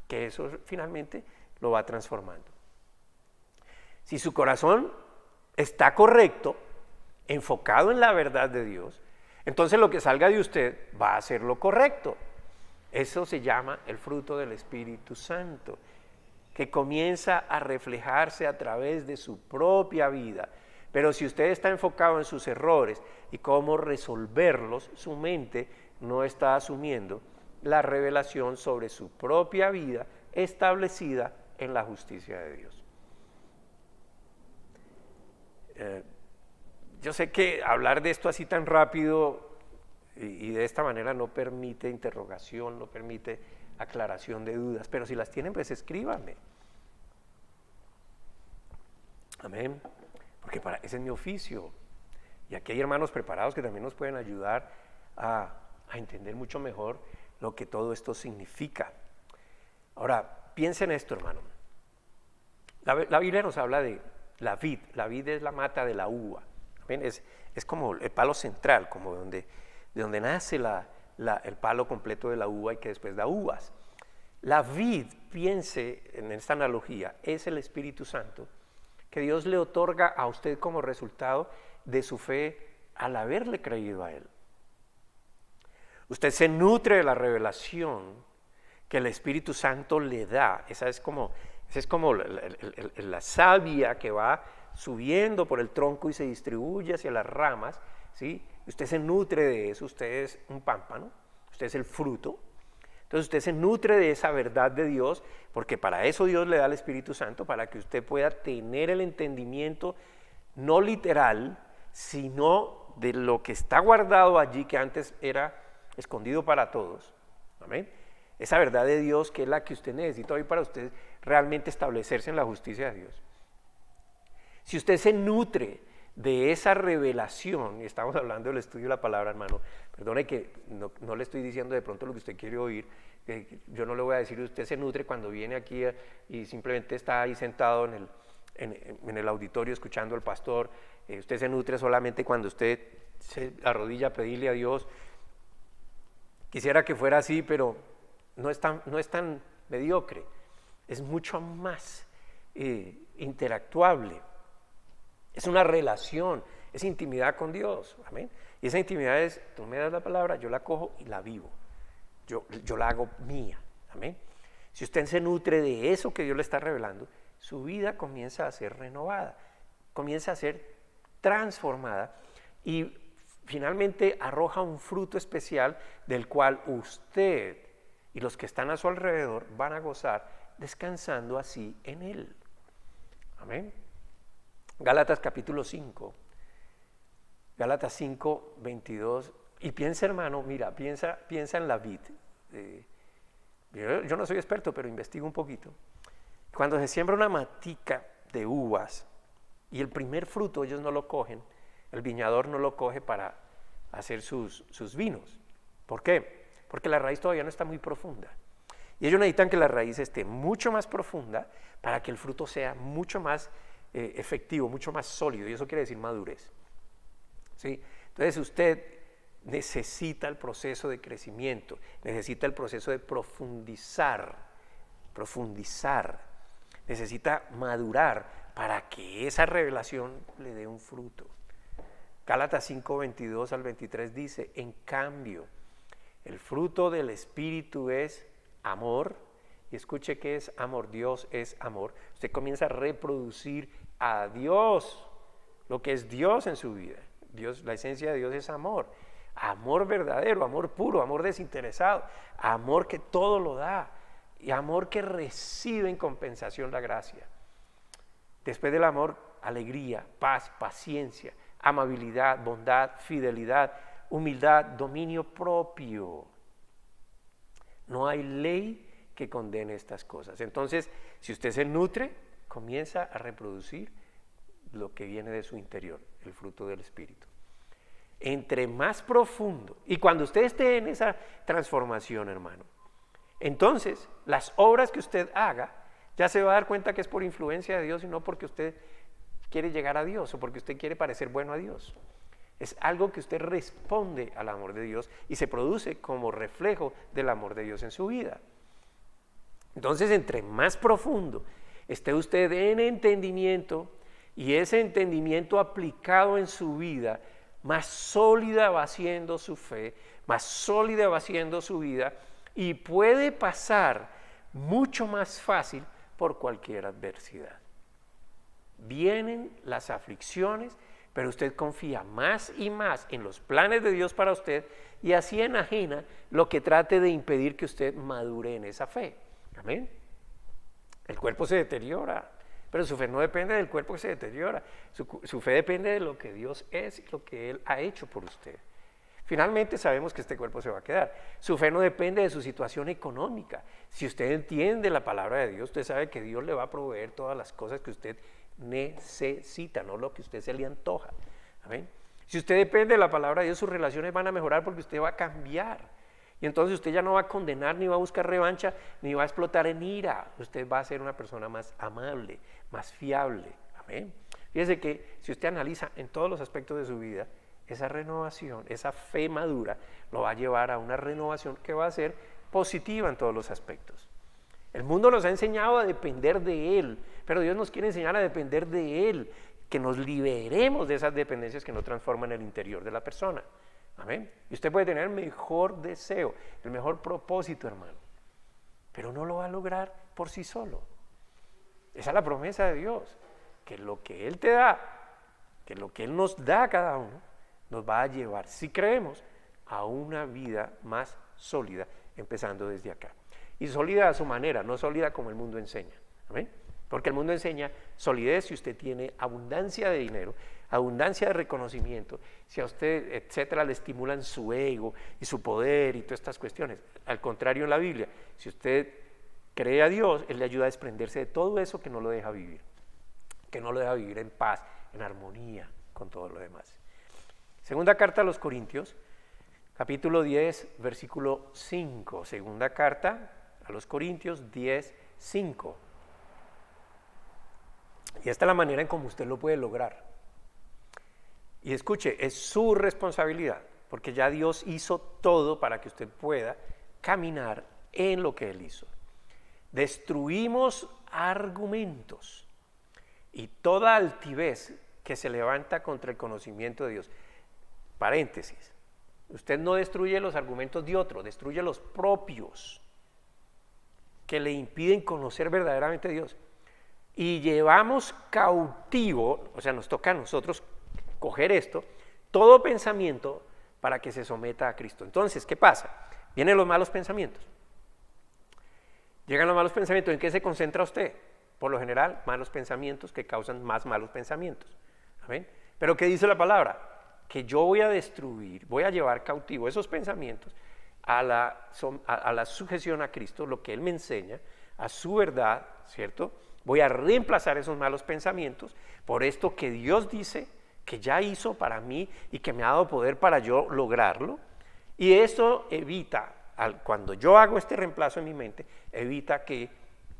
que eso finalmente lo va transformando. Si su corazón está correcto, enfocado en la verdad de Dios, entonces lo que salga de usted va a ser lo correcto. Eso se llama el fruto del Espíritu Santo, que comienza a reflejarse a través de su propia vida. Pero si usted está enfocado en sus errores y cómo resolverlos, su mente no está asumiendo la revelación sobre su propia vida establecida en la justicia de Dios. Yo sé que hablar de esto así tan rápido y de esta manera no permite interrogación, no permite aclaración de dudas, pero si las tienen, pues escríbanme. Amén. Porque ese es mi oficio. Y aquí hay hermanos preparados que también nos pueden ayudar a entender mucho mejor lo que todo esto significa. Ahora, piensen en esto, hermano. La Biblia nos habla de la vid. La vid es la mata de la uva. ¿Ven? Es como el palo central, como de donde nace el palo completo de la uva y que después da uvas. La vid, piense en esta analogía, es el Espíritu Santo que Dios le otorga a usted como resultado de su fe al haberle creído a Él. Usted se nutre de la revelación que el Espíritu Santo le da. Esa es como la savia que va subiendo por el tronco y se distribuye hacia las ramas, ¿sí? Usted se nutre de eso, usted es un pámpano, usted es el fruto. Entonces usted se nutre de esa verdad de Dios, porque para eso Dios le da el Espíritu Santo, para que usted pueda tener el entendimiento no literal, sino de lo que está guardado allí, que antes era escondido para todos. Amén. Esa verdad de Dios que es la que usted necesita hoy para usted realmente establecerse en la justicia de Dios. Si usted se nutre de esa revelación, y estamos hablando del estudio de la palabra, hermano, perdone que no le estoy diciendo de pronto lo que usted quiere oír, yo no le voy a decir usted se nutre cuando viene aquí y simplemente está ahí sentado en el auditorio escuchando al pastor, usted se nutre solamente cuando usted se arrodilla a pedirle a Dios. Quisiera que fuera así, pero no es tan mediocre, es mucho más interactuable. Es una relación, es intimidad con Dios, amén. Y esa intimidad es, tú me das la palabra, yo la cojo y la vivo, yo la hago mía, amén. Si usted se nutre de eso que Dios le está revelando, su vida comienza a ser renovada, comienza a ser transformada y finalmente arroja un fruto especial del cual usted y los que están a su alrededor van a gozar descansando así en Él, amén. Gálatas capítulo 5, Gálatas 5, 22, y piensa, hermano, mira, piensa en la vid. Yo no soy experto, pero investigo un poquito. Cuando se siembra una matica de uvas y el primer fruto ellos no lo cogen, el viñador no lo coge para hacer sus vinos. ¿Por qué? Porque la raíz todavía no está muy profunda. Y ellos necesitan que la raíz esté mucho más profunda para que el fruto sea mucho más efectivo, mucho más sólido, y eso quiere decir madurez. ¿Sí? Entonces usted necesita el proceso de crecimiento, necesita el proceso de profundizar, necesita madurar para que esa revelación le dé un fruto. Gálatas 5, 22 al 23 dice, en cambio, el fruto del Espíritu es amor. Y escuche qué es amor, Dios es amor. Usted comienza a reproducir a Dios, lo que es Dios en su vida. Dios, la esencia de Dios es amor. Amor verdadero, amor puro, amor desinteresado, amor que todo lo da y amor que recibe en compensación la gracia. Después del amor, alegría, paz, paciencia, amabilidad, bondad, fidelidad, humildad, dominio propio. No hay ley que condene estas cosas. Entonces, si usted se nutre, comienza a reproducir lo que viene de su interior, el fruto del Espíritu. Entre más profundo, y cuando usted esté en esa transformación, hermano, entonces las obras que usted haga, ya se va a dar cuenta que es por influencia de Dios y no porque usted quiere llegar a Dios o porque usted quiere parecer bueno a Dios. Es algo que usted responde al amor de Dios y se produce como reflejo del amor de Dios en su vida. Entonces, entre más profundo esté usted en entendimiento y ese entendimiento aplicado en su vida, más sólida va siendo su fe, más sólida va siendo su vida y puede pasar mucho más fácil por cualquier adversidad. Vienen las aflicciones, pero usted confía más y más en los planes de Dios para usted y así enajena lo que trate de impedir que usted madure en esa fe. Amén. El cuerpo se deteriora, pero su fe no depende del cuerpo que se deteriora. Su fe depende de lo que Dios es y lo que Él ha hecho por usted. Finalmente sabemos que este cuerpo se va a quedar. Su fe no depende de su situación económica. Si usted entiende la palabra de Dios, usted sabe que Dios le va a proveer todas las cosas que usted necesita, no lo que a usted se le antoja. ¿Amén? Si usted depende de la palabra de Dios, sus relaciones van a mejorar porque usted va a cambiar. Y entonces usted ya no va a condenar, ni va a buscar revancha, ni va a explotar en ira. Usted va a ser una persona más amable, más fiable. Amén. Fíjese que si usted analiza en todos los aspectos de su vida, esa renovación, esa fe madura, lo va a llevar a una renovación que va a ser positiva en todos los aspectos. El mundo nos ha enseñado a depender de Él, pero Dios nos quiere enseñar a depender de Él, que nos liberemos de esas dependencias que no transforman el interior de la persona. Amén. Y usted puede tener el mejor deseo, el mejor propósito, hermano, pero no lo va a lograr por sí solo. Esa es la promesa de Dios, que lo que Él te da, que lo que Él nos da a cada uno, nos va a llevar, si creemos, a una vida más sólida, empezando desde acá. Y sólida a su manera, no sólida como el mundo enseña. Amén. Porque el mundo enseña solidez si usted tiene abundancia de dinero, abundancia de reconocimiento, si a usted, etcétera, le estimulan su ego y su poder y todas estas cuestiones. Al contrario, en la Biblia, si usted cree a Dios, Él le ayuda a desprenderse de todo eso que no lo deja vivir, que no lo deja vivir en paz, en armonía con todo lo demás. Segunda carta a los Corintios, capítulo 10, versículo 5. Segunda carta a los Corintios 10, 5. Y esta es la manera en cómo usted lo puede lograr. Y escuche, es su responsabilidad, porque ya Dios hizo todo para que usted pueda caminar en lo que Él hizo. Destruimos argumentos y toda altivez que se levanta contra el conocimiento de Dios. Paréntesis, usted no destruye los argumentos de otro, destruye los propios que le impiden conocer verdaderamente a Dios. Y llevamos cautivo, o sea, nos toca a nosotros coger esto, todo pensamiento para que se someta a Cristo. Entonces, ¿qué pasa? Vienen los malos pensamientos. Llegan los malos pensamientos, ¿en qué se concentra usted? Por lo general, malos pensamientos que causan más malos pensamientos. ¿Amén? Pero ¿qué dice la palabra? Que yo voy a destruir, voy a llevar cautivo esos pensamientos a la sujeción a Cristo, lo que Él me enseña, a su verdad, ¿cierto? Voy a reemplazar esos malos pensamientos por esto que Dios dice que ya hizo para mí y que me ha dado poder para yo lograrlo. Y esto evita, cuando yo hago este reemplazo en mi mente, evita que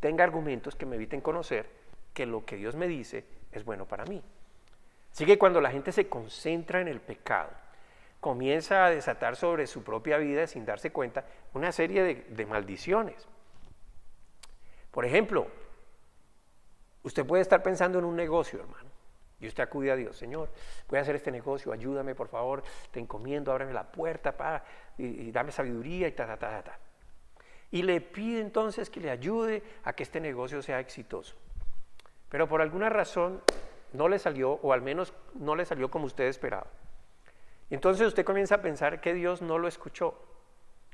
tenga argumentos que me eviten conocer que lo que Dios me dice es bueno para mí. Así que cuando la gente se concentra en el pecado, comienza a desatar sobre su propia vida sin darse cuenta una serie de maldiciones. Por ejemplo, usted puede estar pensando en un negocio, hermano, y usted acude a Dios: Señor, voy a hacer este negocio, ayúdame por favor, te encomiendo, ábreme la puerta y dame sabiduría y ta. Y le pide entonces que le ayude a que este negocio sea exitoso. Pero por alguna razón no le salió, o al menos no le salió como usted esperaba. Entonces usted comienza a pensar que Dios no lo escuchó.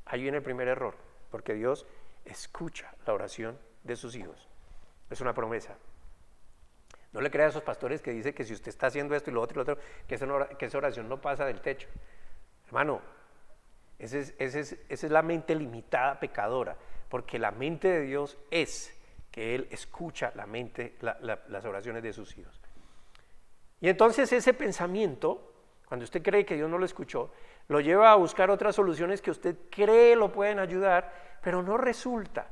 Ahí viene el primer error, porque Dios escucha la oración de sus hijos. Es una promesa. No le crea a esos pastores que dicen que si usted está haciendo esto y lo otro, que esa oración no pasa del techo. Hermano, Esa es la mente limitada pecadora, porque la mente de Dios es que Él escucha las oraciones de sus hijos. Y entonces ese pensamiento, cuando usted cree que Dios no lo escuchó, lo lleva a buscar otras soluciones que usted cree lo pueden ayudar, pero no resulta.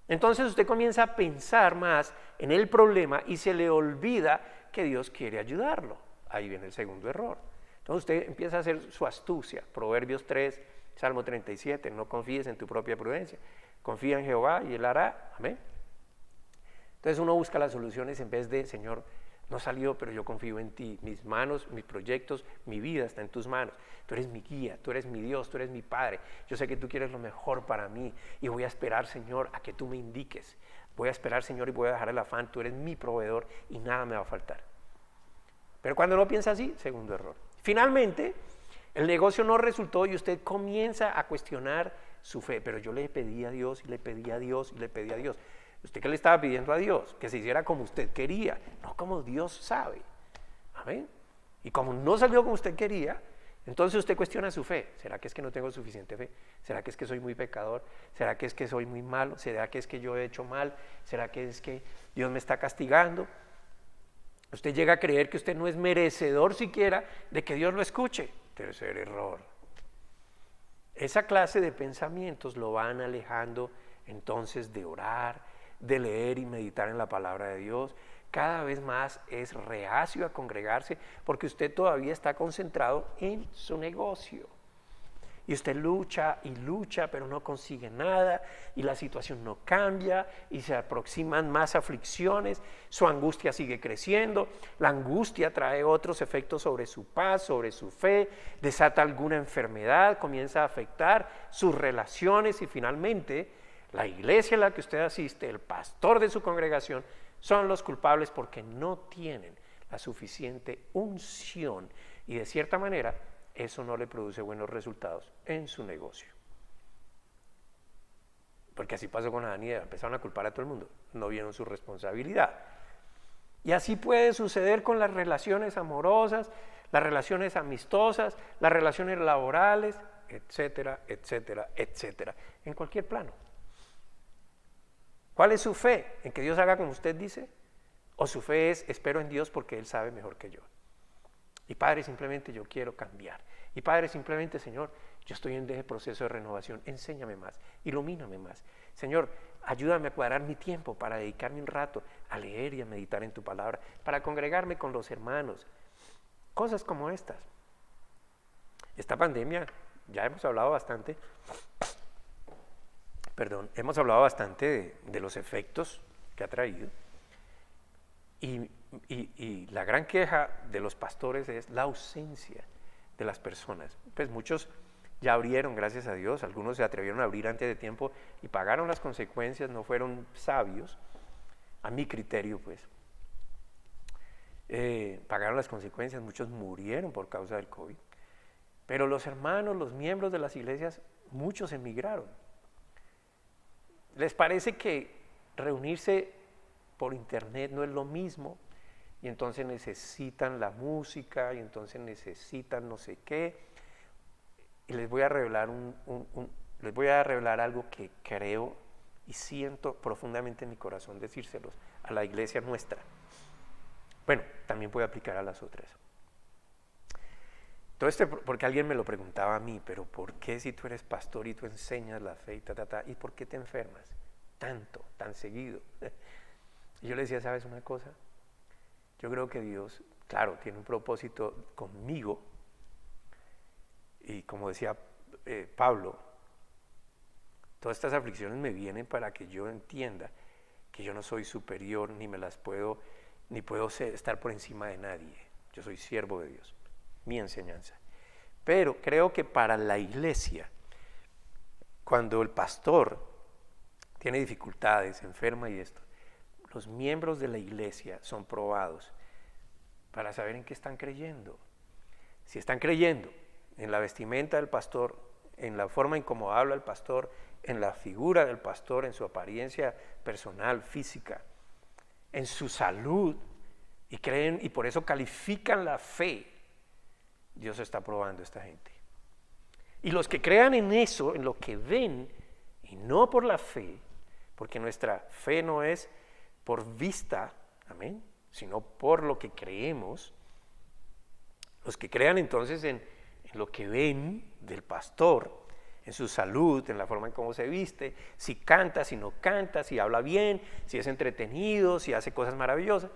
Entonces usted comienza a pensar más en el problema y se le olvida que Dios quiere ayudarlo. Ahí viene el segundo error. Entonces usted empieza a hacer su astucia. Proverbios 3, Salmo 37, no confíes en tu propia prudencia. Confía en Jehová y Él hará. Amén. Entonces uno busca las soluciones en vez de, Señor, no salió, pero yo confío en ti. Mis manos, mis proyectos, mi vida está en tus manos. Tú eres mi guía, tú eres mi Dios, tú eres mi Padre. Yo sé que tú quieres lo mejor para mí y voy a esperar, Señor, a que tú me indiques. Voy a esperar, Señor, y voy a dejar el afán. Tú eres mi proveedor y nada me va a faltar. Pero cuando no piensa así, segundo error. Finalmente, el negocio no resultó y usted comienza a cuestionar su fe. Pero yo le pedí a Dios y le pedí a Dios y le pedí a Dios. ¿Usted qué le estaba pidiendo a Dios? Que se hiciera como usted quería, no como Dios sabe. Amén. Y como no salió como usted quería, entonces usted cuestiona su fe. ¿Será que es que no tengo suficiente fe? ¿Será que es que soy muy pecador? ¿Será que es que soy muy malo? ¿Será que es que yo he hecho mal? ¿Será que es que Dios me está castigando? Usted llega a creer que usted no es merecedor siquiera de que Dios lo escuche. Tercer error. Esa clase de pensamientos lo van alejando entonces de orar, de leer y meditar en la palabra de Dios. Cada vez más es reacio a congregarse porque usted todavía está concentrado en su negocio. Y usted lucha y lucha, pero no consigue nada, y la situación no cambia, y se aproximan más aflicciones, su angustia sigue creciendo, la angustia trae otros efectos sobre su paz, sobre su fe, desata alguna enfermedad, comienza a afectar sus relaciones, y finalmente la iglesia a la que usted asiste, el pastor de su congregación, son los culpables porque no tienen la suficiente unción, y de cierta manera, eso no le produce buenos resultados en su negocio. Porque así pasó con Adán y Eva, empezaron a culpar a todo el mundo, no vieron su responsabilidad. Y así puede suceder con las relaciones amorosas, las relaciones amistosas, las relaciones laborales, etcétera, etcétera, etcétera, en cualquier plano. ¿Cuál es su fe? ¿En que Dios haga como usted dice? ¿O su fe es, espero en Dios porque Él sabe mejor que yo? Y Padre, simplemente yo quiero cambiar. Y Padre, simplemente, Señor, yo estoy en ese proceso de renovación. Enséñame más, ilumíname más. Señor, ayúdame a cuadrar mi tiempo para dedicarme un rato a leer y a meditar en tu palabra, para congregarme con los hermanos. Cosas como estas. Esta pandemia, ya hemos hablado bastante, hemos hablado bastante de los efectos que ha traído. Y la gran queja de los pastores es la ausencia de las personas. Pues muchos ya abrieron, gracias a Dios, algunos se atrevieron a abrir antes de tiempo y pagaron las consecuencias, no fueron sabios, a mi criterio pues. Pagaron las consecuencias, muchos murieron por causa del COVID. Pero los hermanos, los miembros de las iglesias, muchos emigraron. ¿Les parece que reunirse por internet no es lo mismo? Y entonces necesitan la música, y entonces necesitan no sé qué. Y les voy a revelar algo que creo y siento profundamente en mi corazón decírselos a la iglesia nuestra. Bueno, también puede aplicar a las otras. Todo esto porque alguien me lo preguntaba a mí, pero ¿por qué si tú eres pastor y tú enseñas la fe y por qué te enfermas tanto, tan seguido? Y yo le decía, ¿sabes una cosa? Yo creo que Dios, claro, tiene un propósito conmigo. Y como decía Pablo, todas estas aflicciones me vienen para que yo entienda que yo no soy superior, ni puedo estar por encima de nadie. Yo soy siervo de Dios, mi enseñanza. Pero creo que para la iglesia, cuando el pastor tiene dificultades, se enferma y esto, los miembros de la iglesia son probados para saber en qué están creyendo. Si están creyendo en la vestimenta del pastor, en la forma en cómo habla el pastor, en la figura del pastor, en su apariencia personal, física, en su salud, y creen y por eso califican la fe, Dios está probando a esta gente. Y los que crean en eso, en lo que ven, y no por la fe, porque nuestra fe no es por vista, amén, sino por lo que creemos, los que crean entonces en lo que ven del pastor, en su salud, en la forma en cómo se viste, si canta, si no canta, si habla bien, si es entretenido, si hace cosas maravillosas,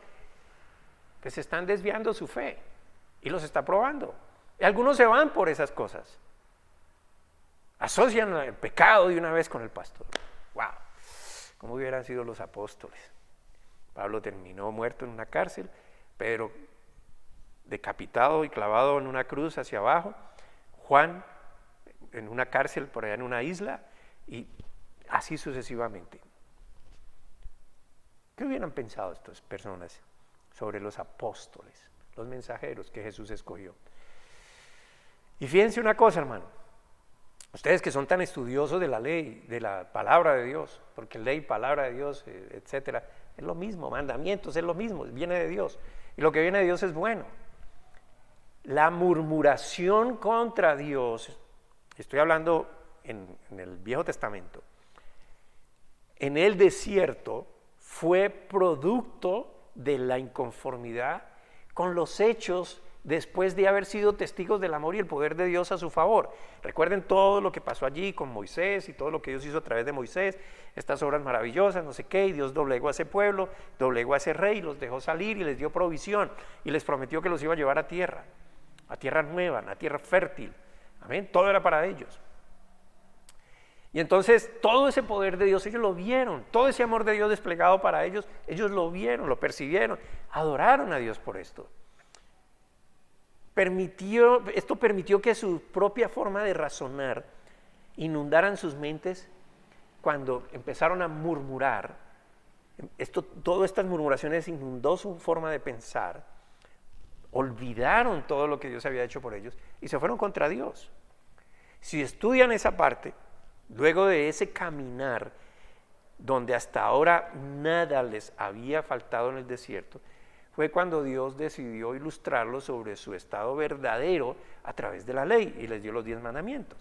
pues se están desviando su fe y los está probando. Y algunos se van por esas cosas. Asocian el pecado de una vez con el pastor. ¡Wow! ¿Cómo hubieran sido los apóstoles? Pablo terminó muerto en una cárcel, Pedro decapitado y clavado en una cruz hacia abajo, Juan en una cárcel por allá en una isla, y así sucesivamente. ¿Qué hubieran pensado estas personas sobre los apóstoles, los mensajeros que Jesús escogió? Y fíjense una cosa, hermano, ustedes que son tan estudiosos de la ley, de la palabra de Dios, porque ley, palabra de Dios, etcétera, es lo mismo, mandamientos es lo mismo, viene de Dios, y lo que viene de Dios es bueno. La murmuración contra Dios, estoy hablando en el Viejo Testamento, en el desierto fue producto de la inconformidad con los hechos después de haber sido testigos del amor y el poder de Dios a su favor. Recuerden todo lo que pasó allí con Moisés y todo lo que Dios hizo a través de Moisés, estas obras maravillosas, no sé qué, y Dios doblegó a ese pueblo, doblegó a ese rey, los dejó salir y les dio provisión y les prometió que los iba a llevar a tierra nueva, a tierra fértil. Amén, todo era para ellos. Y entonces todo ese poder de Dios ellos lo vieron, todo ese amor de Dios desplegado para ellos, ellos lo vieron, lo percibieron, adoraron a Dios por esto. Esto permitió que su propia forma de razonar inundaran sus mentes cuando empezaron a murmurar. Todas estas murmuraciones inundó su forma de pensar, olvidaron todo lo que Dios había hecho por ellos y se fueron contra Dios. Si estudian esa parte, luego de ese caminar donde hasta ahora nada les había faltado en el desierto, fue cuando Dios decidió ilustrarlos sobre su estado verdadero a través de la ley y les dio los 10 mandamientos.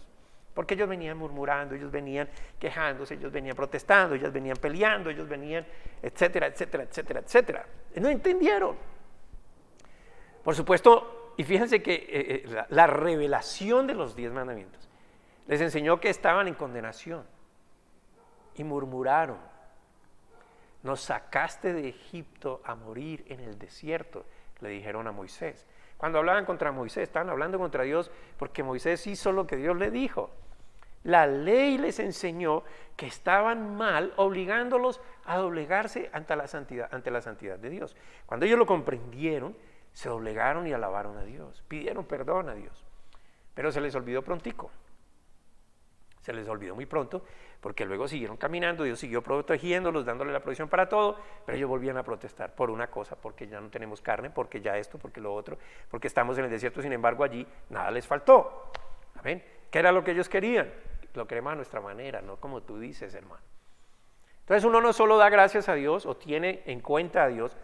Porque ellos venían murmurando, ellos venían quejándose, ellos venían protestando, ellos venían peleando, ellos venían, etcétera, etcétera, etcétera, etcétera. No entendieron. Por supuesto, y fíjense que la revelación de los 10 mandamientos les enseñó que estaban en condenación y murmuraron. Nos sacaste de Egipto a morir en el desierto, le dijeron a Moisés. Cuando hablaban contra Moisés, estaban hablando contra Dios porque Moisés hizo lo que Dios le dijo. La ley les enseñó que estaban mal, obligándolos a doblegarse ante la santidad de Dios. Cuando ellos lo comprendieron, se doblegaron y alabaron a Dios, pidieron perdón a Dios, pero se les olvidó prontico. Se les olvidó muy pronto, porque luego siguieron caminando, Dios siguió protegiéndolos, dándole la provisión para todo, pero ellos volvían a protestar por una cosa, porque ya no tenemos carne, porque ya esto, porque lo otro, porque estamos en el desierto, sin embargo allí nada les faltó. ¿Amén? ¿Qué era lo que ellos querían? Lo queremos a nuestra manera, no como tú dices, hermano. Entonces uno no solo da gracias a Dios o tiene en cuenta a Dios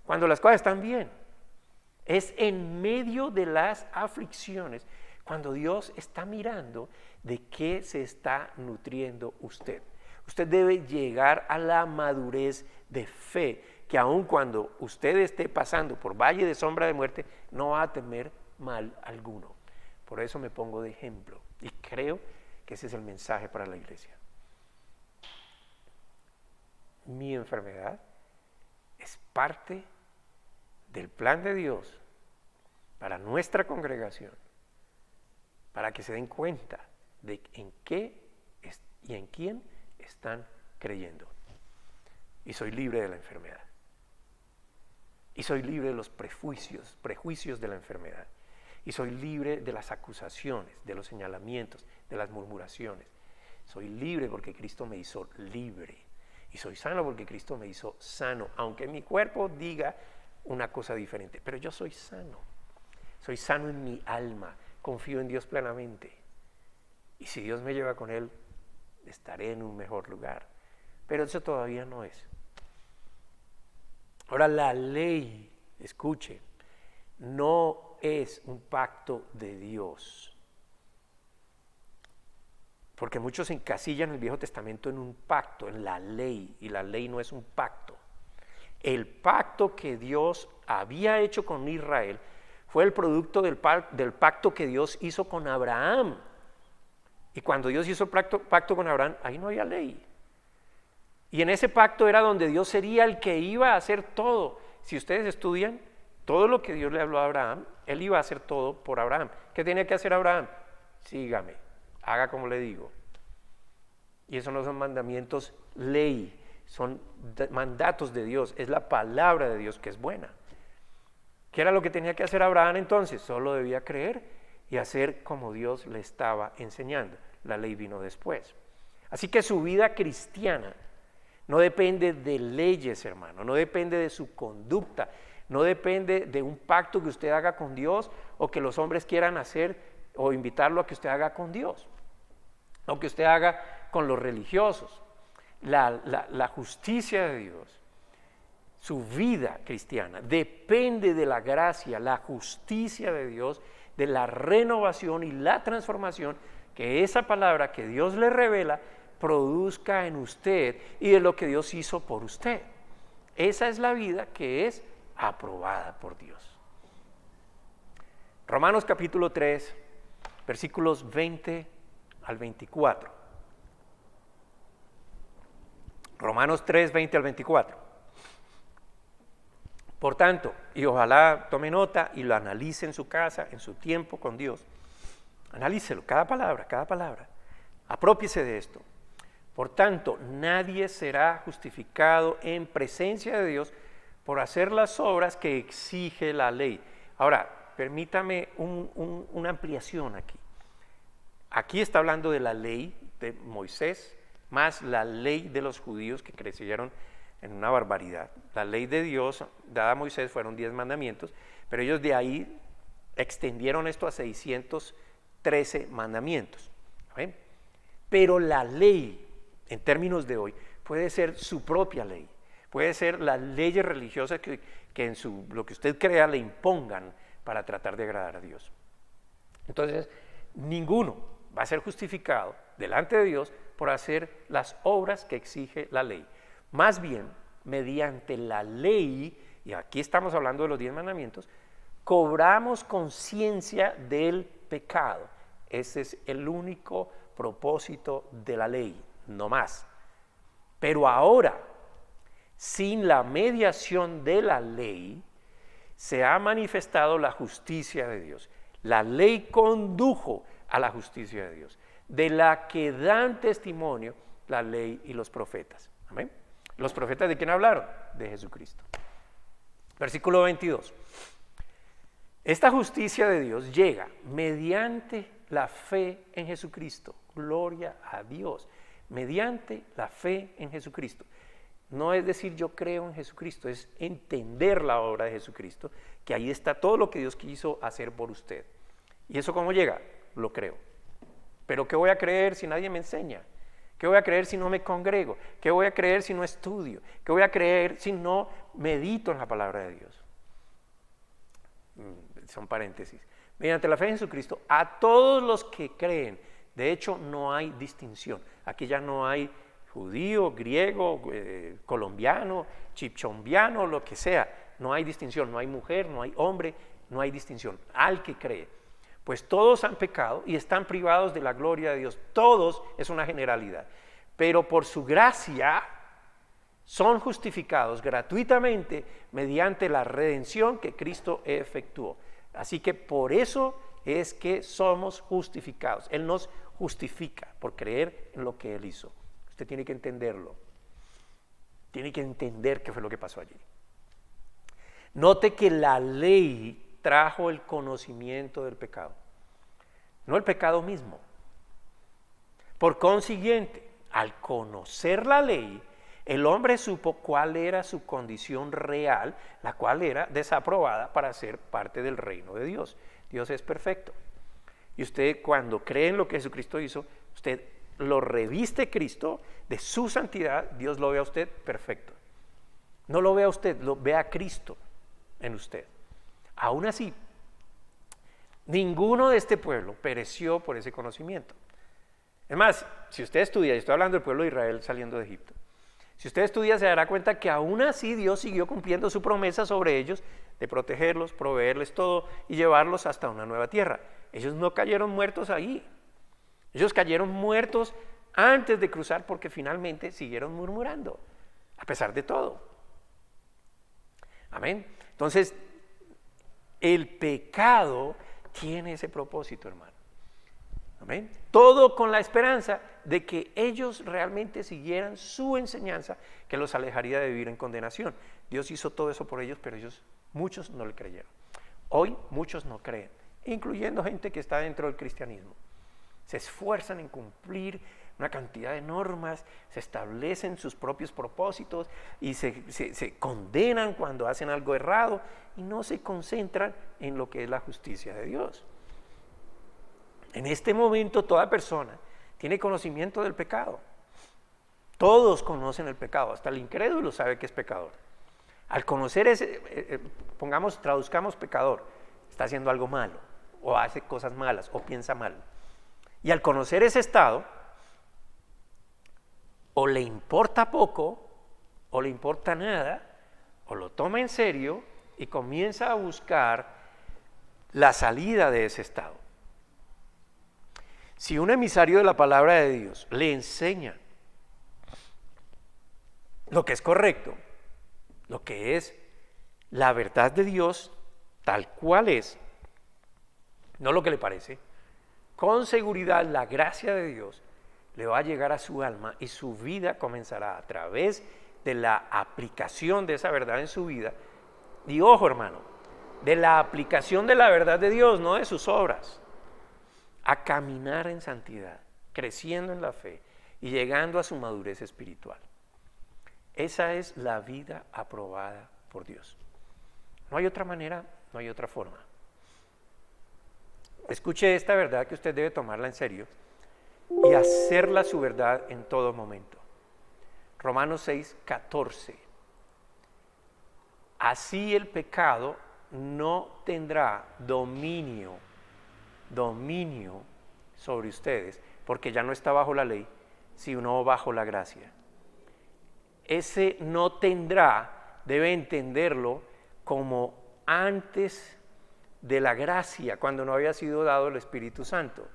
cuando las cosas están bien, es en medio de las aflicciones cuando Dios está mirando de qué se está nutriendo usted. Usted debe llegar a la madurez de fe, que aun cuando usted esté pasando por valle de sombra de muerte, no va a temer mal alguno. Por eso me pongo de ejemplo y creo que ese es el mensaje para la iglesia. Mi enfermedad es parte del plan de Dios para nuestra congregación, para que se den cuenta de en qué y en quién están creyendo. Y soy libre de la enfermedad. Y soy libre de los prejuicios de la enfermedad. Y soy libre de las acusaciones, de los señalamientos, de las murmuraciones. Soy libre porque Cristo me hizo libre. Y soy sano porque Cristo me hizo sano, aunque mi cuerpo diga una cosa diferente. Pero yo soy sano. Soy sano en mi alma. Confío en Dios plenamente. Y si Dios me lleva con Él, estaré en un mejor lugar. Pero eso todavía no es. Ahora, la ley, escuche, no es un pacto de Dios. Porque muchos encasillan el Viejo Testamento en un pacto, en la ley, y la ley no es un pacto. El pacto que Dios había hecho con Israel fue el producto del pacto que Dios hizo con Abraham. Y cuando Dios hizo el pacto con Abraham, ahí no había ley. Y en ese pacto era donde Dios sería el que iba a hacer todo. Si ustedes estudian todo lo que Dios le habló a Abraham, él iba a hacer todo por Abraham. ¿Qué tenía que hacer Abraham? Sígame, haga como le digo. Y eso no son mandamientos ley, son mandatos de Dios, es la palabra de Dios que es buena. ¿Qué era lo que tenía que hacer Abraham entonces? Solo debía creer y hacer como Dios le estaba enseñando. La ley vino después. Así que su vida cristiana no depende de leyes, hermano, no depende de su conducta, no depende de un pacto que usted haga con Dios o que los hombres quieran hacer o invitarlo a que usted haga con Dios, o que usted haga con los religiosos. La justicia de Dios, su vida cristiana, depende de la gracia, la justicia de Dios, de la renovación y la transformación que esa palabra que Dios le revela produzca en usted y de lo que Dios hizo por usted. Esa es la vida que es aprobada por Dios. Romanos capítulo 3, versículos 20 al 24. Romanos 3, 20 al 24. Por tanto, y ojalá tome nota y lo analice en su casa, en su tiempo con Dios. Analícelo, cada palabra. Aprópiese de esto. Por tanto, nadie será justificado en presencia de Dios por hacer las obras que exige la ley. Ahora, permítame una ampliación aquí. Aquí está hablando de la ley de Moisés, más la ley de los judíos que crecieron en una barbaridad. La ley de Dios dada a Moisés fueron 10 mandamientos, pero ellos de ahí extendieron esto a 613 mandamientos. ¿Ven? Pero la ley, en términos de hoy, puede ser su propia ley, puede ser las leyes religiosas que en lo que usted crea le impongan para tratar de agradar a Dios. Entonces, ninguno va a ser justificado delante de Dios por hacer las obras que exige la ley. Más bien, mediante la ley, y aquí estamos hablando de los 10 mandamientos, cobramos conciencia del pecado. Ese es el único propósito de la ley, no más. Pero ahora, sin la mediación de la ley, se ha manifestado la justicia de Dios. La ley condujo a la justicia de Dios, de la que dan testimonio la ley y los profetas. Amén. ¿Los profetas de quién hablaron? De Jesucristo. Versículo 22. Esta justicia de Dios llega mediante la fe en Jesucristo. Gloria a Dios. Mediante la fe en Jesucristo. No es decir yo creo en Jesucristo, es entender la obra de Jesucristo, que ahí está todo lo que Dios quiso hacer por usted. ¿Y eso cómo llega? Lo creo. Pero ¿qué voy a creer si nadie me enseña? ¿Qué voy a creer si no me congrego? ¿Qué voy a creer si no estudio? ¿Qué voy a creer si no medito en la palabra de Dios? Son paréntesis. Mediante la fe en Jesucristo, a todos los que creen, de hecho no hay distinción. Aquí ya no hay judío, griego, colombiano, chipchombiano, lo que sea. No hay distinción, no hay mujer, no hay hombre, no hay distinción. Al que cree. Pues todos han pecado y están privados de la gloria de Dios. Todos es una generalidad. Pero por su gracia son justificados gratuitamente mediante la redención que Cristo efectuó. Así que por eso es que somos justificados. Él nos justifica por creer en lo que Él hizo. Usted tiene que entenderlo. Tiene que entender qué fue lo que pasó allí. Note que la ley trajo el conocimiento del pecado, no el pecado mismo. Por consiguiente, al conocer la ley, el hombre supo cuál era su condición real, la cual era desaprobada para ser parte del reino de Dios. Dios es perfecto. Y usted, cuando cree en lo que Jesucristo hizo, usted lo reviste Cristo de su santidad, Dios lo ve a usted perfecto. No lo ve a usted, lo ve a Cristo en usted. Aún así, ninguno de este pueblo pereció por ese conocimiento. Es más, si usted estudia, y estoy hablando del pueblo de Israel saliendo de Egipto, si usted estudia se dará cuenta que aún así Dios siguió cumpliendo su promesa sobre ellos de protegerlos, proveerles todo y llevarlos hasta una nueva tierra. Ellos no cayeron muertos ahí. Ellos cayeron muertos antes de cruzar porque finalmente siguieron murmurando, a pesar de todo. Amén. Entonces, el pecado tiene ese propósito, hermano. Amén. Todo con la esperanza de que ellos realmente siguieran su enseñanza que los alejaría de vivir en condenación. Dios hizo todo eso por ellos, pero muchos no le creyeron. Hoy muchos no creen, incluyendo gente que está dentro del cristianismo. Se esfuerzan en cumplir una cantidad de normas, se establecen sus propios propósitos y se condenan cuando hacen algo errado y no se concentran en lo que es la justicia de Dios. En este momento toda persona tiene conocimiento del pecado. Todos conocen el pecado, hasta el incrédulo sabe que es pecador. Al conocer traduzcamos pecador, está haciendo algo malo, o hace cosas malas, o piensa mal. Y al conocer ese estado, o le importa poco, o le importa nada, o lo toma en serio y comienza a buscar la salida de ese estado. Si un emisario de la palabra de Dios le enseña lo que es correcto, lo que es la verdad de Dios, tal cual es, no lo que le parece, con seguridad la gracia de Dios le va a llegar a su alma y su vida comenzará a través de la aplicación de esa verdad en su vida. Y ojo, hermano, de la aplicación de la verdad de Dios, no de sus obras, a caminar en santidad, creciendo en la fe y llegando a su madurez espiritual. Esa es la vida aprobada por Dios. No hay otra manera, no hay otra forma. Escuche esta verdad que usted debe tomarla en serio y hacerla su verdad en todo momento. Romanos 6, 14. Así el pecado no tendrá dominio sobre ustedes, porque ya no está bajo la ley, sino bajo la gracia. Ese no tendrá, debe entenderlo como antes de la gracia, cuando no había sido dado el Espíritu Santo.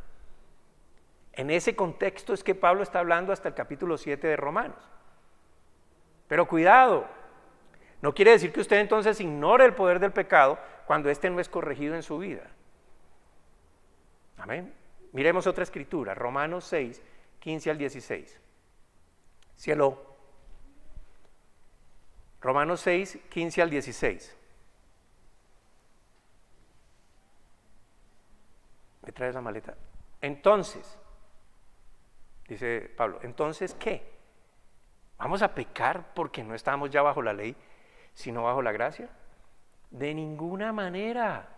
En ese contexto es que Pablo está hablando hasta el capítulo 7 de Romanos. Pero cuidado, no quiere decir que usted entonces ignore el poder del pecado cuando éste no es corregido en su vida. Amén. Miremos otra escritura, Romanos 6, 15 al 16. Cielo. Romanos 6, 15 al 16. ¿Me traes la maleta? Entonces, dice Pablo, ¿entonces qué? ¿Vamos a pecar porque no estamos ya bajo la ley, sino bajo la gracia? De ninguna manera.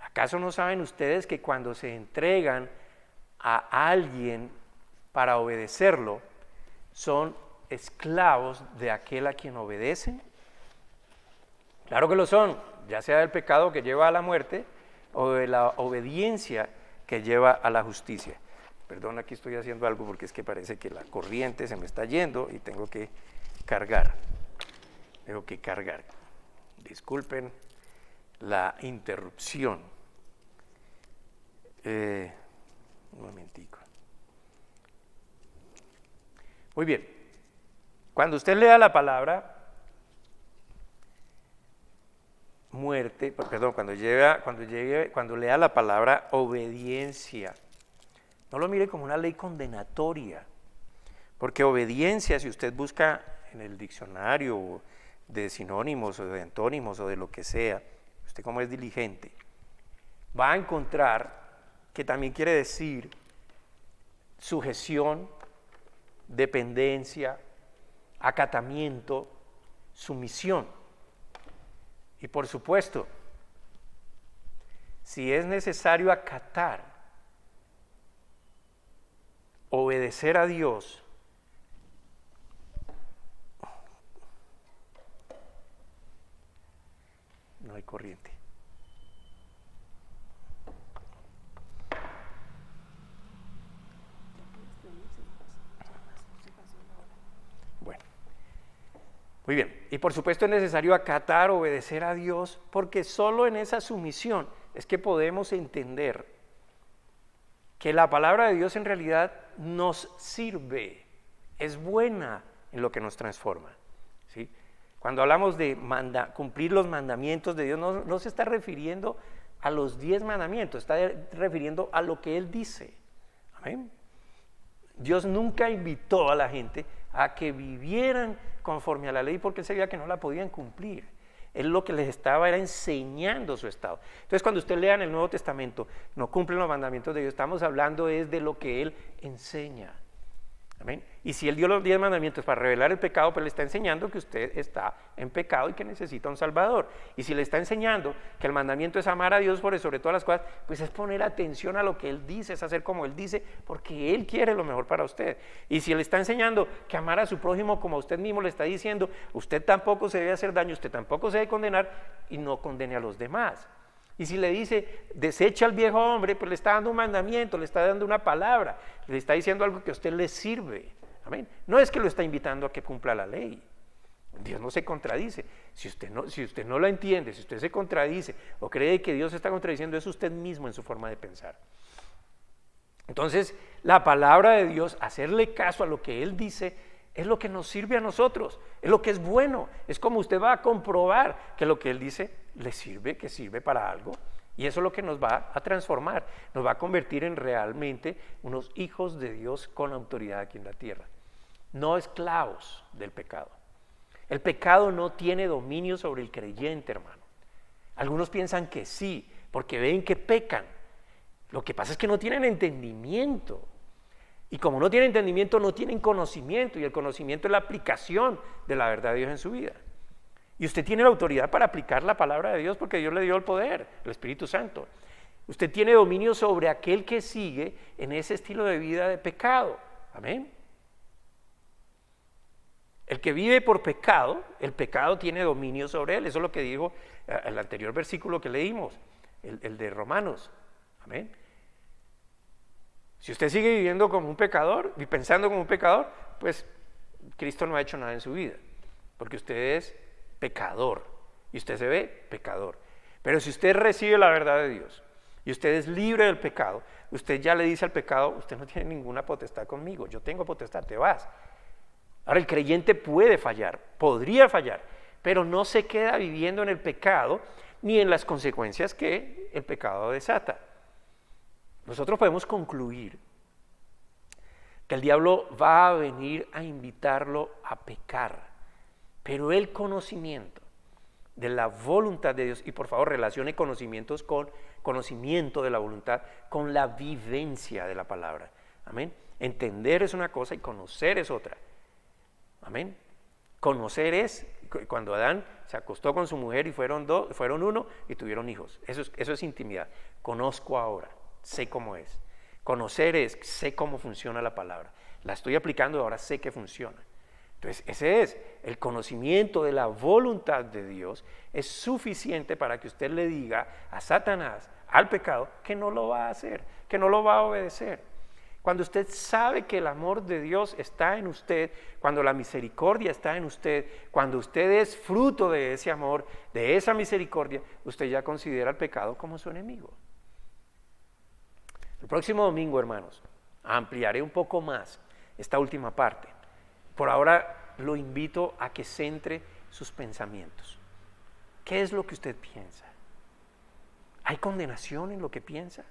¿Acaso no saben ustedes que cuando se entregan a alguien para obedecerlo, son esclavos de aquel a quien obedecen? Claro que lo son, ya sea del pecado que lleva a la muerte o de la obediencia que lleva a la justicia. Perdón, aquí estoy haciendo algo porque es que parece que la corriente se me está yendo y tengo que cargar. Disculpen la interrupción. Un momentico. Muy bien. Cuando usted lea la palabra muerte, perdón, cuando lea la palabra obediencia, no lo mire como una ley condenatoria, porque obediencia, si usted busca en el diccionario de sinónimos o de antónimos o de lo que sea, usted como es diligente, va a encontrar que también quiere decir sujeción, dependencia, acatamiento, sumisión. Y por supuesto, si es necesario acatar, obedecer a Dios, no hay corriente. Muy bien, y por supuesto es necesario acatar, obedecer a Dios, porque solo en esa sumisión es que podemos entender que la palabra de Dios en realidad nos sirve, es buena en lo que nos transforma, ¿sí? Cuando hablamos de cumplir los mandamientos de Dios, no se está refiriendo a los 10 mandamientos, está refiriendo a lo que Él dice. Amén. Dios nunca invitó a la gente a que vivieran conforme a la ley porque Él sabía que no la podían cumplir. Él lo que les estaba era enseñando su estado. Entonces, cuando usted lea en el Nuevo Testamento, no cumplen los mandamientos de Dios, estamos hablando es de lo que Él enseña. Amén. Y si Él dio los 10 mandamientos para revelar el pecado, pues le está enseñando que usted está en pecado y que necesita un Salvador. Y si le está enseñando que el mandamiento es amar a Dios por sobre todas las cosas, pues es poner atención a lo que Él dice, es hacer como Él dice, porque Él quiere lo mejor para usted. Y si le está enseñando que amar a su prójimo como a usted mismo le está diciendo, usted tampoco se debe hacer daño, usted tampoco se debe condenar y no condene a los demás. Y si le dice, desecha al viejo hombre, pues le está dando un mandamiento, le está dando una palabra, le está diciendo algo que a usted le sirve. Amén. No es que lo está invitando a que cumpla la ley. Dios no se contradice. Si usted no lo entiende, si usted se contradice o cree que Dios se está contradiciendo, es usted mismo en su forma de pensar. Entonces, la palabra de Dios, hacerle caso a lo que Él dice, es lo que nos sirve a nosotros, es lo que es bueno, es como usted va a comprobar que lo que Él dice le sirve, que sirve para algo, y eso es lo que nos va a transformar, nos va a convertir en realmente unos hijos de Dios con autoridad aquí en la tierra, no esclavos del pecado. El pecado no tiene dominio sobre el creyente, hermano. Algunos piensan que sí, porque ven que pecan. Lo que pasa es que no tienen entendimiento. Y como no tienen entendimiento, no tienen conocimiento, y el conocimiento es la aplicación de la verdad de Dios en su vida. Y usted tiene la autoridad para aplicar la palabra de Dios porque Dios le dio el poder, el Espíritu Santo. Usted tiene dominio sobre aquel que sigue en ese estilo de vida de pecado. Amén. El que vive por pecado, el pecado tiene dominio sobre él. Eso es lo que dijo el anterior versículo que leímos, el de Romanos. Amén. Si usted sigue viviendo como un pecador y pensando como un pecador, pues Cristo no ha hecho nada en su vida, porque usted es pecador y usted se ve pecador. Pero si usted recibe la verdad de Dios y usted es libre del pecado, usted ya le dice al pecado, usted no tiene ninguna potestad conmigo, yo tengo potestad, te vas. Ahora el creyente puede fallar, podría fallar, pero no se queda viviendo en el pecado ni en las consecuencias que el pecado desata. Nosotros podemos concluir que el diablo va a venir a invitarlo a pecar, pero el conocimiento de la voluntad de Dios, y por favor relacione conocimientos con conocimiento de la voluntad, con la vivencia de la palabra. Amén. Entender es una cosa y conocer es otra. Amén. Conocer es cuando Adán se acostó con su mujer y fueron uno y tuvieron hijos. Eso es intimidad. Conozco ahora. Sé cómo es. Conocer es, sé cómo funciona la palabra. La estoy aplicando y ahora sé que funciona. Entonces, ese es el conocimiento de la voluntad de Dios. Es suficiente para que usted le diga a Satanás, al pecado, que no lo va a hacer, que no lo va a obedecer. Cuando usted sabe que el amor de Dios está en usted, cuando la misericordia está en usted, cuando usted es fruto de ese amor, de esa misericordia, usted ya considera el pecado como su enemigo. El próximo domingo, hermanos, ampliaré un poco más esta última parte. Por ahora lo invito a que centre sus pensamientos. ¿Qué es lo que usted piensa? ¿Hay condenación en lo que piensa?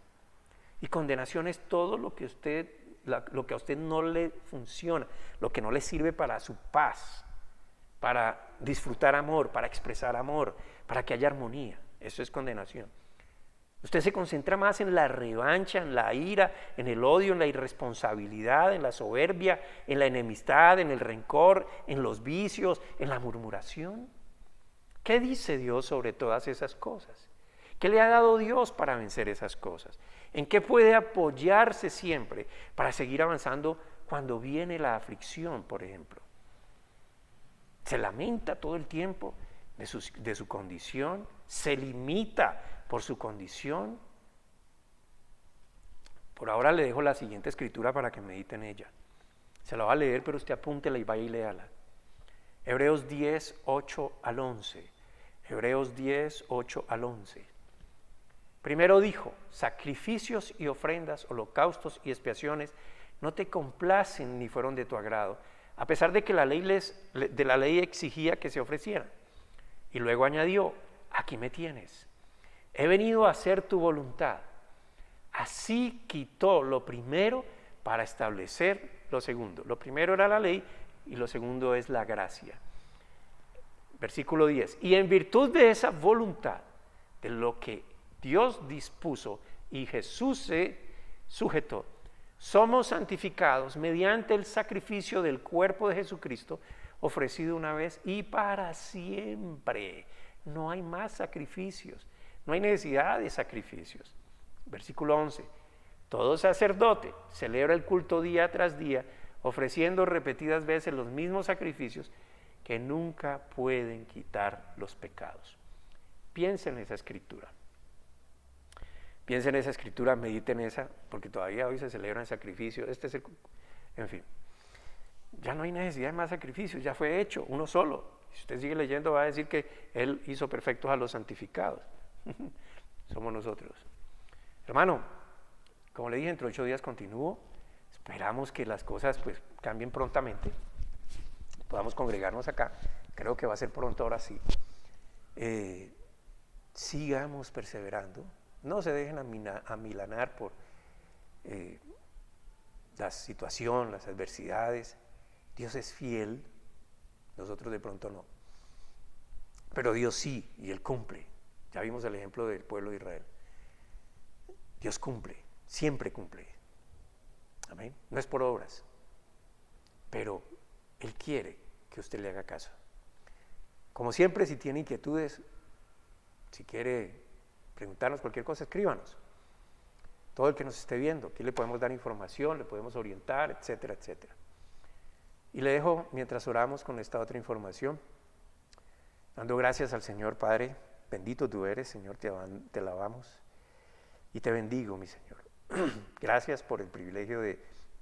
Y condenación es todo lo que a usted no le funciona, lo que no le sirve para su paz, para disfrutar amor, para expresar amor, para que haya armonía. Eso es condenación. Usted se concentra más en la revancha, en la ira, en el odio, en la irresponsabilidad, en la soberbia, en la enemistad, en el rencor, en los vicios, en la murmuración. ¿Qué dice Dios sobre todas esas cosas? ¿Qué le ha dado Dios para vencer esas cosas? ¿En qué puede apoyarse siempre para seguir avanzando cuando viene la aflicción, por ejemplo? ¿Se lamenta todo el tiempo de su condición? ¿Se limita por su condición? Por ahora le dejo la siguiente escritura para que medite en ella. Se la va a leer, pero usted apúntela y vaya y léala. Hebreos 10, 8 al 11. Hebreos 10, 8 al 11. Primero dijo, sacrificios y ofrendas, holocaustos y expiaciones no te complacen ni fueron de tu agrado, a pesar de que la ley exigía que se ofrecieran. Y luego añadió, aquí me tienes, he venido a hacer tu voluntad. Así quitó lo primero para establecer lo segundo. Lo primero era la ley y lo segundo es la gracia. Versículo 10. Y en virtud de esa voluntad, de lo que Dios dispuso y Jesús se sujetó, somos santificados mediante el sacrificio del cuerpo de Jesucristo, ofrecido una vez y para siempre. No hay más sacrificios, no hay necesidad de sacrificios. Versículo 11. Todo sacerdote celebra el culto día tras día, ofreciendo repetidas veces los mismos sacrificios que nunca pueden quitar los pecados. Piensa en esa escritura. Piensa en esa escritura, medita en esa, porque todavía hoy se celebran sacrificios. En fin, ya no hay necesidad de más sacrificios, ya fue hecho, uno solo. Si usted sigue leyendo va a decir que Él hizo perfectos a los santificados. Somos nosotros. Hermano, como le dije, dentro de 8 días continúo. Esperamos que las cosas pues cambien prontamente. Podamos congregarnos acá. Creo que va a ser pronto, ahora sí. Sigamos perseverando. No se dejen amilanar por la situación, las adversidades. Dios es fiel, nosotros de pronto no. Pero Dios sí, y Él cumple. Ya vimos el ejemplo del pueblo de Israel. Dios cumple, siempre cumple. Amén. No es por obras, pero Él quiere que usted le haga caso. Como siempre, si tiene inquietudes, si quiere preguntarnos cualquier cosa, escríbanos. Todo el que nos esté viendo, aquí le podemos dar información, le podemos orientar, etcétera, etcétera. Y le dejo, mientras oramos, con esta otra información, dando gracias al Señor. Padre, bendito tú eres, Señor, te alabamos y te bendigo, mi Señor. Gracias por el privilegio de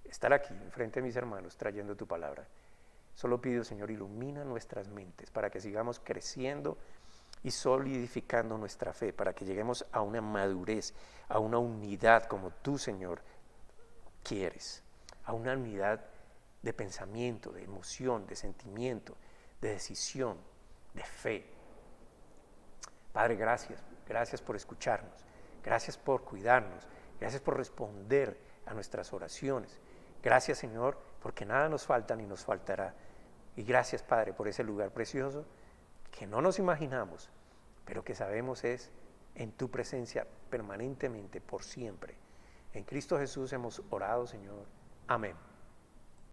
estar aquí, enfrente de mis hermanos, trayendo tu palabra. Solo pido, Señor, ilumina nuestras mentes para que sigamos creciendo y solidificando nuestra fe, para que lleguemos a una madurez, a una unidad como tú, Señor, quieres, a una unidad de pensamiento, de emoción, de sentimiento, de decisión, de fe. Padre, gracias por escucharnos, gracias por cuidarnos, gracias por responder a nuestras oraciones. Gracias, Señor, porque nada nos falta ni nos faltará. Y gracias, Padre, por ese lugar precioso que no nos imaginamos, pero que sabemos es en tu presencia permanentemente, por siempre. En Cristo Jesús hemos orado, Señor. Amén.